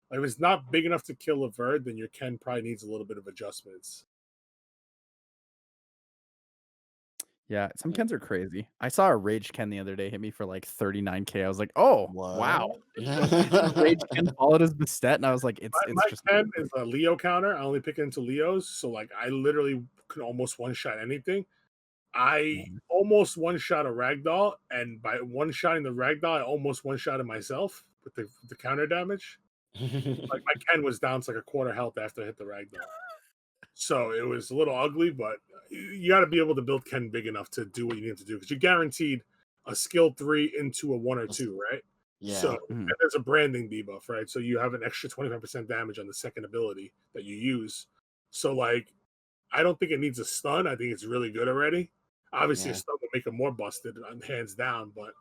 Like if it's not big enough to kill a Verde, then your Ken probably needs a little bit of adjustments. Yeah, some Kens are crazy. I saw a Rage Ken the other day hit me for like 39K. I was like, oh, wow. The Rage Ken followed his Bastet, and I was like, it's My just. Ken is a Leo counter. I only pick into Leos, so like I literally can almost one shot anything. I almost one shot a Ragdoll, and by one shotting the Ragdoll, I almost one shotted myself with the counter damage. Like my Ken was down to like a quarter health after I hit the Ragdoll. So it was a little ugly, but you got to be able to build Ken big enough to do what you need to do because you're guaranteed a skill 3 into a 1 or 2, right? Yeah. So and there's a branding debuff, right? So you have an extra 25% damage on the second ability that you use. So like, I don't think it needs a stun. I think it's really good already. Obviously, a stun will make him more busted, hands down. But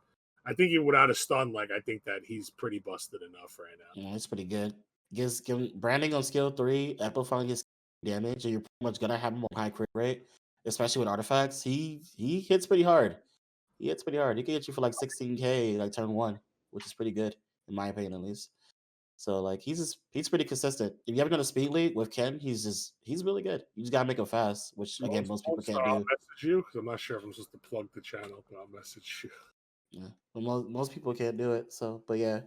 I think even without a stun, like I think that he's pretty busted enough right now. Yeah, it's pretty good. Gives branding on skill 3, amplifying his damage, and you're pretty much gonna have him on high crit rate, especially with artifacts. He hits pretty hard. He hits pretty hard. He can hit you for like 16K like turn 1, which is pretty good in my opinion at least. So like he's pretty consistent. If you ever done a speed league with Ken, he's really good. You just gotta make him fast, which again most people can't I'll do. message you because I'm not sure if I'm supposed to plug the channel, but I'll message you. Yeah, but most people can't do it. So, but yeah,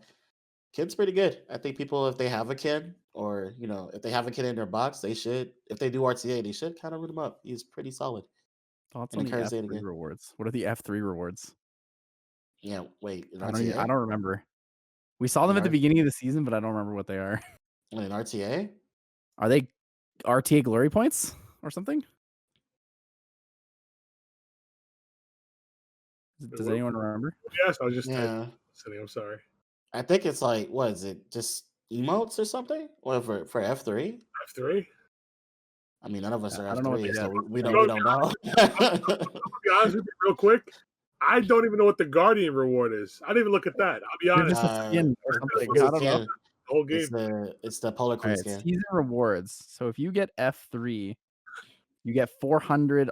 Ken's pretty good. I think people, if they have a Ken, or if they have a Ken in their box, they should. If they do RTA, they should kind of root him up. He's pretty solid. Thoughts And on the encourage it F3 again. rewards? What are the F3 rewards? Yeah, wait, in I RTA? don't remember. We saw them In at the beginning of the season, but I don't remember what they are. In RTA? Are they RTA glory points or something? Does anyone remember? Yes, I was just Yeah. listening. I'm sorry. I think it's like, what is it? Just emotes or something? Or for F3? F3? I mean, none of us are I don't know what they F3, so get. we don't know. I'll be honest with you real quick. I don't even know what the Guardian reward is. I didn't even look at that. I'll be They're honest. just a skin or something. It's I a don't know. skin. The whole game. It's the Polar All Crew right, skin. season rewards. So if you get F3, you get 400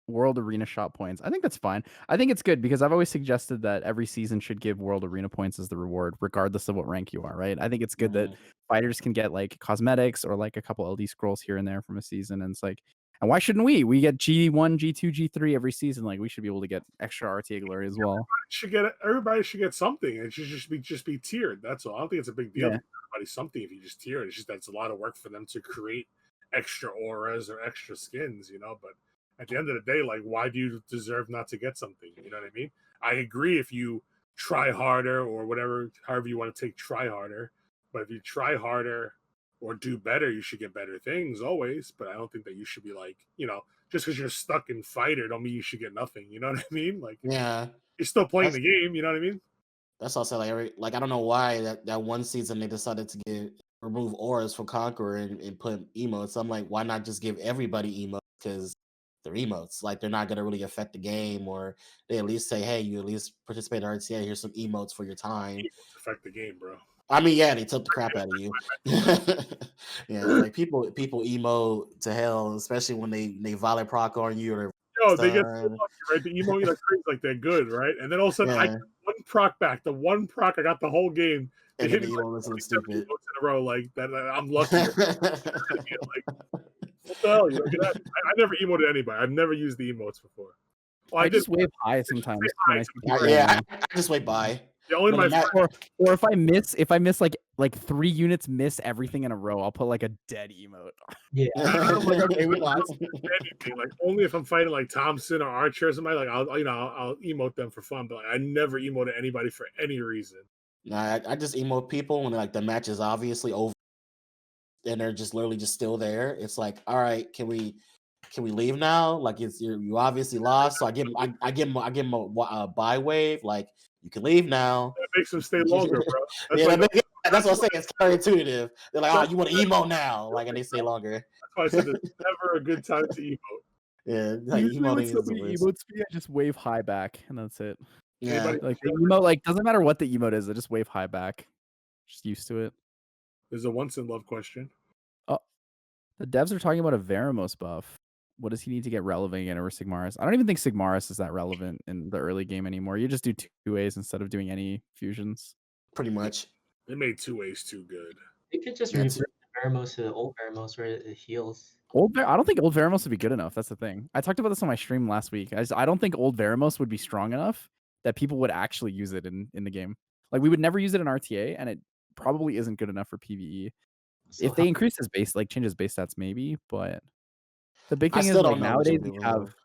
World Arena shot points. I think that's fine. I think it's good because I've always suggested that every season should give World Arena points as the reward, regardless of what rank you are, right? I think it's good that fighters can get like cosmetics or like a couple LD scrolls here and there from a season. And it's like, and why shouldn't we? We get G1, G2, G3 every season. Like we should be able to get extra RTA glory as well. Everybody should get something. It should just be tiered. That's all. I don't think it's a big deal. Yeah. Everybody something if you just tier it. It's just that's a lot of work for them to create extra auras or extra skins, But at the end of the day, like, why do you deserve not to get something? You know what I mean? I agree if you try harder or whatever, however you want to take try harder. But if you try harder or do better, you should get better things always. But I don't think that you should be like, just because you're stuck in fighter, don't mean you should get nothing. You know what I mean? Like, Yeah. you're still playing the game. You know what I mean? That's also like I don't know why that one season they decided to remove auras from Conqueror and put emotes. I'm like, why not just give everybody emotes? Because they're emotes. Like they're not gonna really affect the game, or they at least say, hey, you at least participate in RTA. Here's some emotes for your time. Emotes affect the game, bro. I mean, yeah, they took the crap out of you. Yeah, like people emote to hell, especially when they violet proc on you or they get so lucky, right? The emo like they're good, right? And then all of a sudden, I get one proc back. The one proc I got the whole game. They hit me like stupid in a row, like that. I'm lucky. Like, what the hell? I never emoted anybody. I've never used the emotes before. Well, I just wave high sometimes. When I I just wave by. Yeah, only my or if I miss like 3 units, miss everything in a row, I'll put like a dead emote. Yeah. I'm like, okay, we lost. Anything, like only if I'm fighting like Thompson or Archer or somebody, like I'll emote them for fun, but like, I never emoted anybody for any reason. Nah, I just emote people when like the match is obviously over and they're just literally just still there. It's like, all right, can we leave now? Like you obviously lost, so I give them a buy wave. Like you can leave now. That makes them stay longer, bro. That's what I'm saying. It's counterintuitive. They're like, oh, you want to emote now? Like, and they stay longer. That's why I said it's never a good time to emote. Yeah, like Usually when emoting is the somebody worst. emotes me, I just wave high back, and that's it. Yeah, like the emote, like doesn't matter what the emote is, I just wave high back. Just used to it. There's a OnceInLuv question. Oh, the devs are talking about a Veramos buff. What does he need to get relevant again over Sigmaris? I don't even think Sigmaris is that relevant in the early game anymore. You just do 2As instead of doing any fusions. pretty much. They made 2As too good. They could just revert the Veramos to the old Veramos where it heals. I don't think old Veramos would be good enough. That's the thing. I talked about this on my stream last week. I don't think old Veramos would be strong enough that people would actually use it in the game. Like we would never use it in RTA, and it probably isn't good enough for PvE. So If they increase his base, like change his base stats, maybe. But the big I thing is still like don't know what nowadays you'll you do. have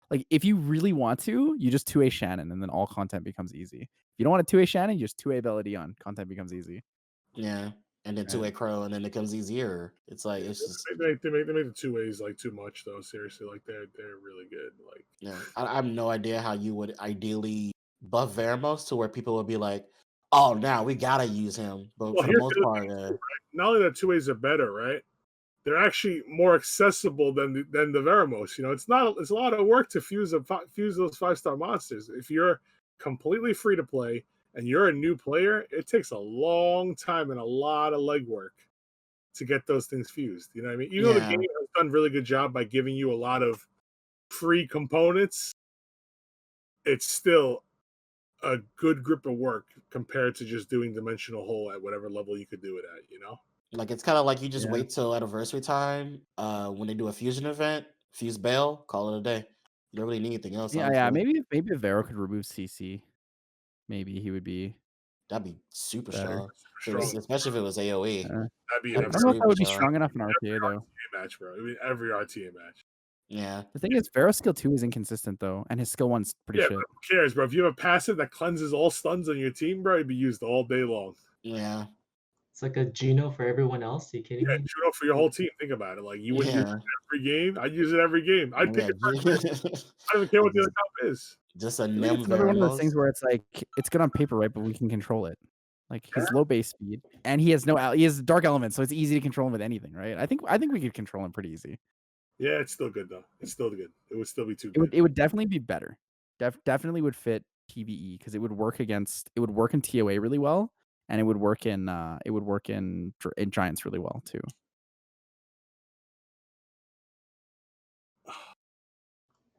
like if you really want to, you just 2A Shannon, and then all content becomes easy. If you don't want to 2A Shannon, you just 2A Belladon. Content becomes easy. Yeah, and then Right. 2A Crow, and then it becomes easier. It's like it's just They make the 2As like too much though. Seriously, like they're really good. Like yeah. I have no idea how you would ideally buff Veramos to where people would be like, "Oh, now we gotta use him." But Well, for the here's most the part, not only that 2As are better, right? They're actually more accessible than the Veramos. You know, it's a lot of work to fuse those 5-star monsters. If you're completely free to play and you're a new player, it takes a long time and a lot of legwork to get those things fused. You know what I mean? Even though the Yeah. game has done a really good job by giving you a lot of free components, it's still a good grip of work compared to just doing Dimensional Hole at whatever level you could do it at, you know? Like it's kind of like you just Yeah. wait till anniversary time, when they do a fusion event, fuse Bale, call it a day. You don't really need anything else. Yeah, honestly. maybe if Vero could remove CC, maybe he would be That'd be super better. strong. Strong. Especially if it was AOE. Uh, That'd be I in don't every know if that would be Super strong enough in RTA RTA though. match, bro. I mean, every RTA match. Yeah. The thing is, Vero's skill 2 is inconsistent though, and his skill 1's pretty Yeah, shit. but who cares, bro? If you have a passive that cleanses all stuns on your team, bro, it'd be used all day long. Yeah. it's like a Geno for everyone else. Are you kidding Yeah, me? shoot out for your whole team. Think about it. Like you would use Yeah. it every game. I'd use it every game. I'd pick Yeah. it. I don't even care what the other comp is. Just a I think Nim it's another one of those Veramos. things where it's like it's good on paper, right? But we can control it. Like his low base speed, and he has he has dark elements, so it's easy to control him with anything, right? I think we could control him pretty easy. Yeah, it's still good though. It's still good. It would still be too It good. would definitely be better. Definitely would fit PvE because it would work in TOA really well, and it would work in Giants really well too.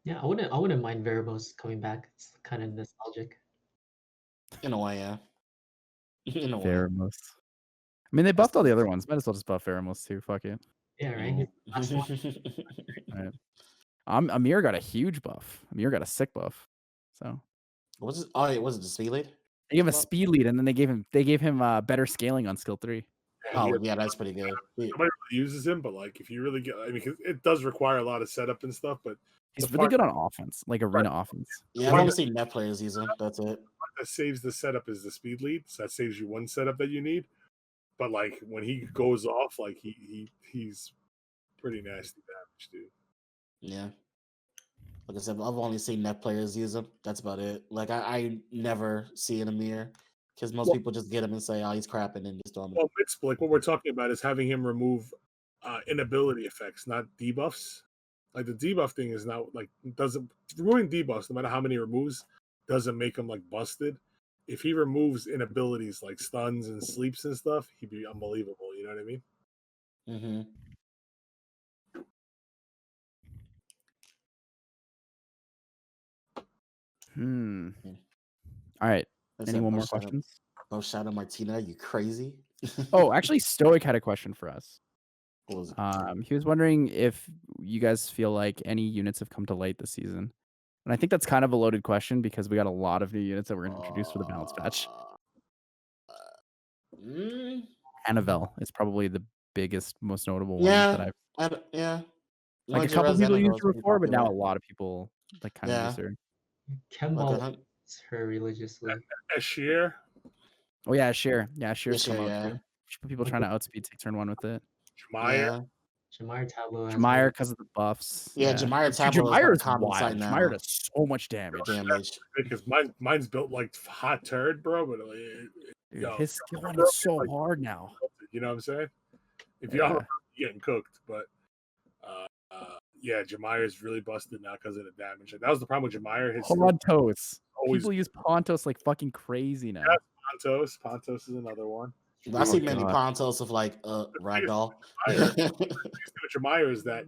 Yeah, I wouldn't mind Veribos coming back. It's kind of nostalgic. In a way, yeah. In a way. Veramos. I mean, they buffed all the other ones. Might as well just buff Veramos too. Fuck it. Yeah, right. He's the last one. Right. Amir got a huge buff. Amir got a sick buff. So Was it? Oh, was it the speed lead? they gave him a speed lead, and then they gave him better scaling on skill 3. Oh, yeah, that's pretty good. Nobody really uses him, but like if you really get, I mean, 'cause it does require a lot of setup and stuff. But He's the really part good on offense, like arena offense. Yeah, I've only seen net players use him. That's it. that saves the setup is the speed lead, so that saves you one setup that you need. But like when he goes off, like he's pretty nasty damage, dude. Yeah. Like I said, I've only seen net players use him. That's about it. Like I never see an Amir because most people just get him and say, "Oh, he's crapping," and just throw him. Well, mixed, like what we're talking about is having him remove inability effects, not debuffs. Like the debuff thing is not like doesn't removing debuffs, no matter how many he removes, doesn't make him like busted. If he removes inabilities like stuns and sleeps and stuff, he'd be unbelievable. You know what I mean? Mm-hmm. All right. That's Anyone more shout out- questions? Oh, shout out Martina, you crazy? Oh, actually, Stoic had a question for us. What was it? He was wondering if you guys feel like any units have come to light this season. And I think that's kind of a loaded question because we got a lot of new units that we're going to introduce for the balance patch. Annabelle is probably the biggest, most notable one that I've. Yeah. Like a Lindsay couple people Annabelle used is her pretty before, but now a popular. lot of people like kind of use her. Kemball Like uses her religiously. Ashir, Oh yeah, Sheer. Yeah, Sheer's come Sheer, up yeah. too. People trying to outspeed take turn 1 with it. Jemaya. Jamire Tableau has Jamire one. because of the buffs. Yeah, Jamire Dude, Tableau Jamire is is common sight wild. now. Jamire does so much damage. Because mine's built like hot turd, bro. But Dude, his skill 1 is so hard now. you know what I'm saying? If you're getting cooked, but yeah, Jamire is really busted now because of the damage. That was the problem with Jamire. His Pontos. always People use Pontos like fucking crazy now. Pontos. Pontos is another one. I see many Pontos of like Ragdoll. With Jamire is that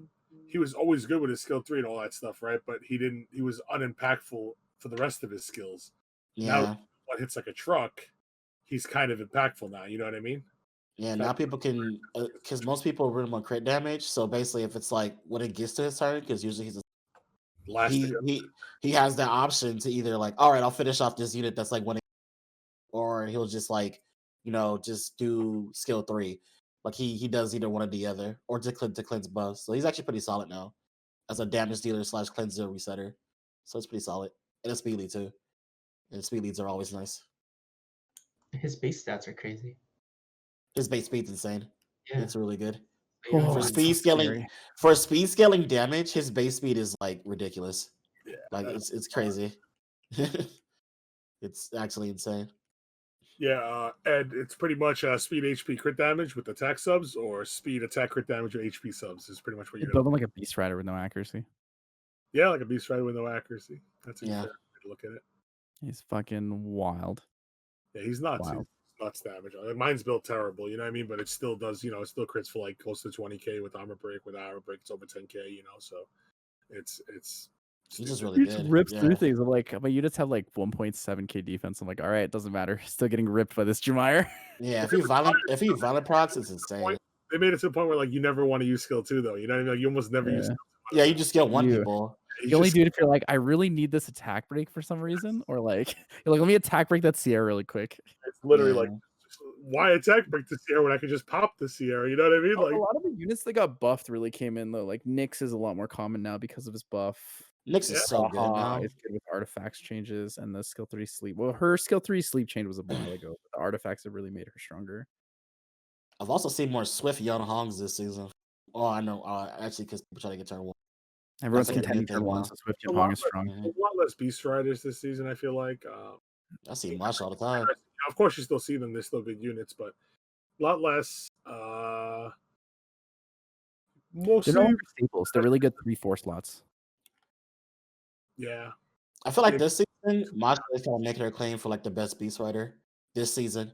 he was always good with his skill 3 and all that stuff, right? But he was unimpactful for the rest of his skills. Yeah. Now, what hits like a truck, he's kind of impactful now. You know what I mean? Yeah, now people can, because most people run him on crit damage. So basically, if it's like when it gets to his turn, because usually Last to he go. he has the option to either like, all right, I'll finish off this unit that's like one, or he'll just like, just do skill 3. Like he does either one or the other, or to cleanse buffs. So he's actually pretty solid now as a damage dealer / cleanser resetter. So it's pretty solid, and a speed lead too. And speed leads are always nice. His base stats are crazy. His base speed's insane. Yeah. It's really good. Oh, For it's speed so scaling, scary. for speed scaling damage, his base speed is like ridiculous. Yeah, Like it's crazy. It's actually insane. Yeah, Ed, it's pretty much speed HP crit damage with attack subs, or speed attack crit damage with HP subs is pretty much what You you're build gonna. him like a beast rider with no accuracy. Yeah, like a beast rider with no accuracy. That's a Yeah. fair way to look at it. He's fucking wild. Yeah, he's nuts. Wow. He's nuts damage. Mine's built terrible, you know what I mean? But it still does, it still crits for like close to 20k with armor break. With armor break, it's over 10k, so it's He's just stupid. really He just good. rips Yeah. through things. I'm like, my units have like 1.7k defense. I'm like, all right, it doesn't matter. Still getting ripped by this Jemire. Yeah, if he violent procs, it's insane. They made it to the point where like you never want to use skill 2 though. You know what I mean? Like you almost never use. Yeah. Yeah, you just kill one You- people. He's You only just- do it if you're like, I really need this attack break for some reason, or like, you're like, let me attack break that Sierra really quick. It's literally Yeah. like, why attack break the Sierra when I could just pop the Sierra? You know what I mean? A Like, lot of the units that got buffed really came in though. Like Nyx is a lot more common now because of his buff. Nyx Yeah. is so good now. It's good with artifacts changes and the skill 3 sleep. Well, her skill 3 sleep change was a while ago. But the artifacts have really made her stronger. I've also seen more Swift Young Hongs this season. Oh, I know. Actually, because people try to get turn 1. Everyone's like a good contending thing for one, now. so Swift A Young lot Hong is strong. Mhm. a lot less Beast Riders this season, I feel like. I see Mosh all the time. Of course, you still see them. They're still good units, but a lot less. Mostly, They're no longer staples. They're really good 3/4 slots. yeah. I feel like this season, Masha is trying to make her claim for like the best Beast Rider this season.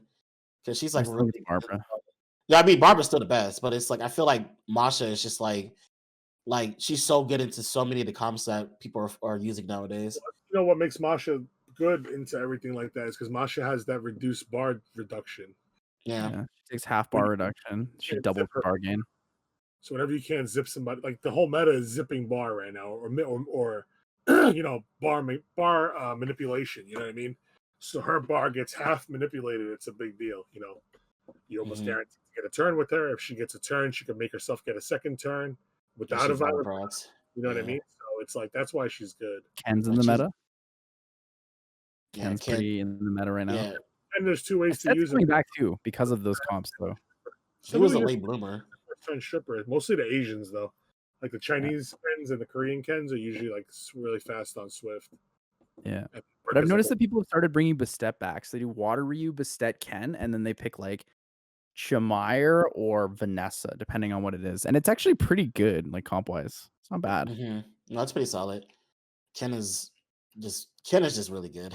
Because she's I like still really think Barbara. Yeah, I mean Barbara's still the best, but it's like I feel like Masha is just like she's so good into so many of the comps that people are using nowadays. You know what makes Masha good into everything like that is because Masha has that reduced bar reduction. Yeah. Yeah. She takes half bar reduction. She can't doubles zip her her. bar gain. So whenever you can't zip somebody, like the whole meta is zipping bar right now, or bar manipulation. You know what I mean? So her bar gets half manipulated. It's a big deal. You almost Mhm. guarantee to get a turn with her. If she gets a turn, she can make herself get a second turn And without a she's violent violent. procs. You know what I Yeah. mean? So it's like that's why she's good. Ken's in Like the she's meta. yeah, Ken's Ken, pretty in the meta right now. yeah. And there's two ways to That's use coming it. back too because of those comps though. She was a late bloomer. Turn stripper. Mostly the Asians though, like the Chinese Kens and the Korean Kens are usually like really fast on Swift. Yeah. And But I've because noticed of- that people have started bringing Bastet back. So they do Water Ryu, Bastet, Ken, and then they pick like Shamire or Vanessa, depending on what it is. And it's actually pretty good, like comp wise. It's not bad. No, it's pretty solid. Ken is just really good.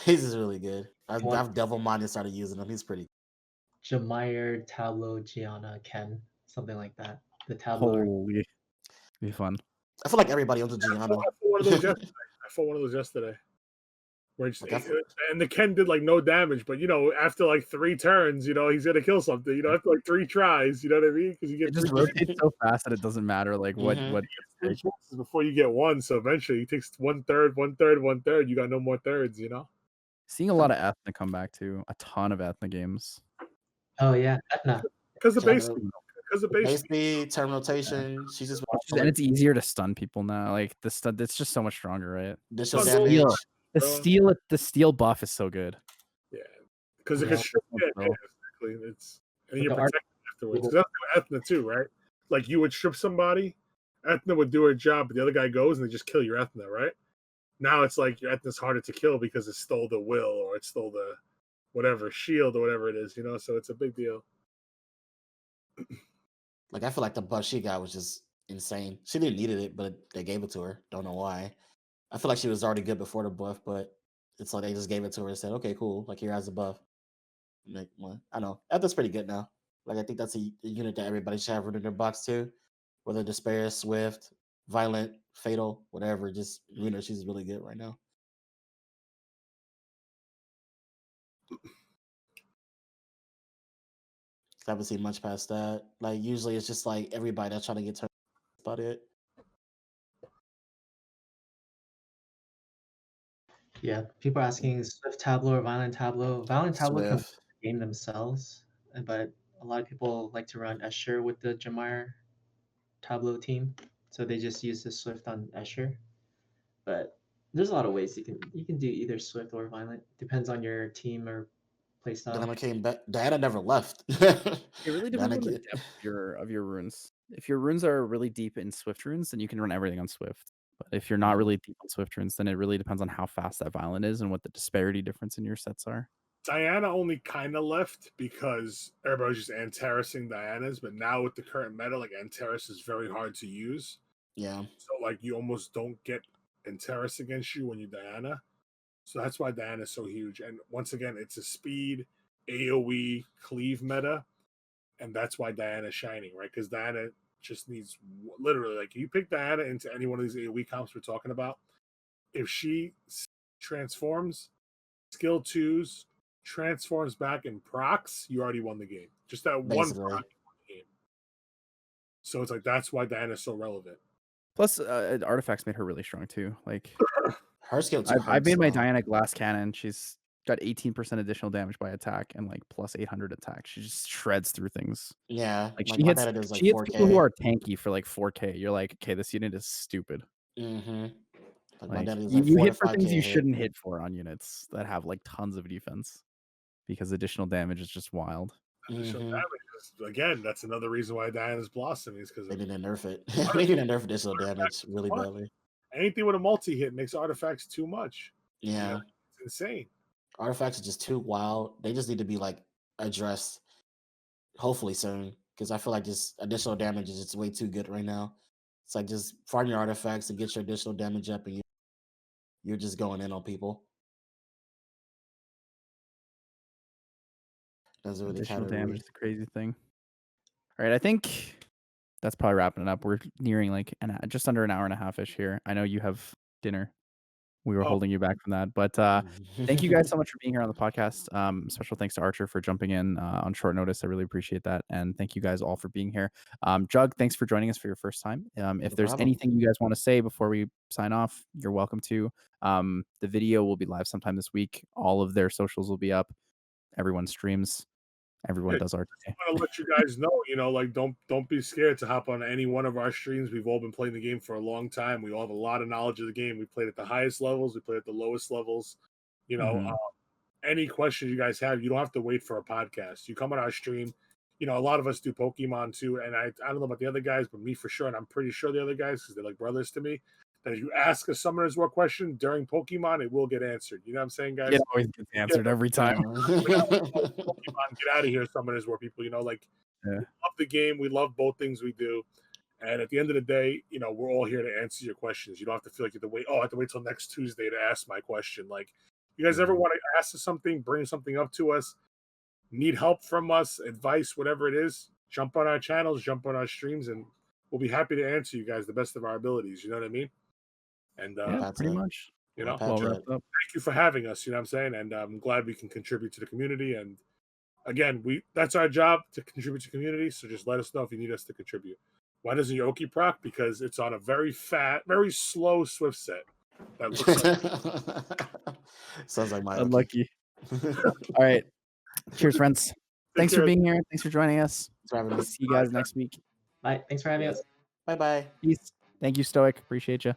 He's just really good. I've Devil Minded started using him. He's pretty. Jemire, Tableau, Gianna, Ken, something like that. The Tableau. Holy, be fun. I feel like everybody owns a Gianna. I fought one of those yesterday. Where it's, Like, and the Ken did like no damage, but after like 3 turns, he's gonna kill something. After like 3 tries, you know what I mean? Because you get It just 3 rotates so fast that it doesn't matter like what Mhm. what chances before you get one. So eventually, he takes 1/3, 1/3, 1/3. You got no more thirds. Seeing a lot of Ethna come back too. A ton of Ethna games. Oh yeah, Etna. Because the base, Ken, because the base. base speed, turn rotation. She's just And it's easier to stun people now. Like the stun, it's just so much stronger, right? additional Oh, damage. Steel. The Bro. steel buff is so good. Yeah, because it Yeah. can strip. Yeah, Bro. exactly. And you're the art- protected afterwards. 'Cause that's Ethna too, right? Like you would strip somebody, Ethna would do her job, but the other guy goes and they just kill your Ethna, right? Now it's like your Ethna's harder to kill because it stole the will or it stole the whatever shield or whatever it is, So it's a big deal. Like I feel like the buff she got was just insane. She didn't need it, but they gave it to her. Don't know why. I feel like she was already good before the buff, but it's like they just gave it to her and said, "Okay, cool. Like here has the buff." Like, well, I know that's pretty good now. Like I think that's a unit that everybody should have in their box too. Whether Despair, Swift, Violent, Fatal, whatever. Just she's really good right now. Haven't seen much past that. Like usually it's just like everybody that's trying to get turned. That's about it. Yeah, people are asking Swift Tableau or Violent Tableau. Violent Tableau can Swift. game themselves, but a lot of people like to run Escher with the Jamire Tableau team, so they just use the Swift on Escher. But there's a lot of ways you can do either Swift or Violent. Depends on your team or playstyle. Diana came back. Diana never left. It really depends Diana on the get- depth of your runes. If your runes are really deep in Swift runes, then you can run everything on Swift. But if you're not really deep on Swift runes, then it really depends on how fast that Violent is and what the disparity difference in your sets are. Diana only kind of left because everybody's just Antaresing Diana's, but now with the current meta, like Antares is very hard to use. Yeah. So like you almost don't get Antares against you when you Diana. So that's why Diana is so huge. And once again, it's a speed, AoE, cleave meta. And that's why Diana's shining, right? Because Diana just needs literally like you pick Diana into any one of these AoE comps we're talking about. If she transforms, skill 2s, transforms back and procs, you already won the game. Just that one Basically. proc, you won the game. So it's like that's why Diana's so relevant. Plus, artifacts made her really strong too. Like Her skill too. I've made my hurts, though. Diana glass cannon. She's got 18% additional damage by attack and like plus 800 attack. She just shreds through things. Yeah. Like my she hits, meta does like she hits 4K. people who are tanky for like 4K. You're like, okay, this unit is stupid. Mm-hmm. Like my Like, dad is you, like you 4 hit to for 5K things you hit. shouldn't hit for on units that have like tons of defense because additional damage is just wild. Additional Mhm. damage is, again, that's another reason why Diana's blossoming is because They need to nerf it. They need to nerf additional damage really What? badly. anything with a multi hit makes artifacts too much. Yeah. You know, it's insane. Artifacts are just too wild. They just need to be like addressed hopefully soon. Because I feel like just additional damage is just way too good right now. It's like just farm your artifacts and get your additional damage up and you're just going in on people. Doesn't really Additional kind of damage is the crazy thing. All right, I think that's probably wrapping it up. We're nearing like just under an hour and a half ish here. I know you have dinner. We were Oh. holding you back from that, but thank you guys so much for being here on the podcast. Special thanks to Archer for jumping in on short notice. I really appreciate that, and thank you guys all for being here. Jug, thanks for joining us for your first time. If No there's problem. anything you guys want to say before we sign off, you're welcome to. The video will be live sometime this week. All of their socials will be up. Everyone streams. Everyone Yeah, does RTA. I want to let you guys know, like don't be scared to hop on any one of our streams. We've all been playing the game for a long time. We all have a lot of knowledge of the game. We played at the highest levels. We played at the lowest levels. Mhm. Any questions you guys have, you don't have to wait for a podcast. You come on our stream. A lot of us do Pokemon too, and I don't know about the other guys, but me for sure, and I'm pretty sure the other guys, because they're like brothers to me, that if you ask a Summoner's War question during Pokemon, it will get answered. You know what I'm saying, guys? It always gets answered every time. Pokemon, get out of here, Summoners War people. Like, Yeah. we love the game. We love both things we do. And at the end of the day, we're all here to answer your questions. You don't have to feel like you have to wait. Oh, I have to wait till next Tuesday to ask my question. Like, you guys ever want to ask us something, bring something up to us, need help from us, advice, whatever it is, jump on our channels, jump on our streams, and we'll be happy to answer you guys the best of our abilities. You know what I mean? And, Yeah, That's pretty it. much. Well, Well Patrick. wrapped up. thank you for having us. You know what I'm saying? And I'm glad we can contribute to the community. And again, that's our job, to contribute to the community. So just let us know if you need us to contribute. Why doesn't your Oki proc? Because it's on a very slow Swift set. That looks like Sounds like my Oki. Unlucky. All right. Cheers, friends. Thanks for care. being here. Thanks for joining us. Thanks for having us. See you guys next week. Bye. Thanks for having us. Bye bye. Peace. Thank you, Stoic. Appreciate you.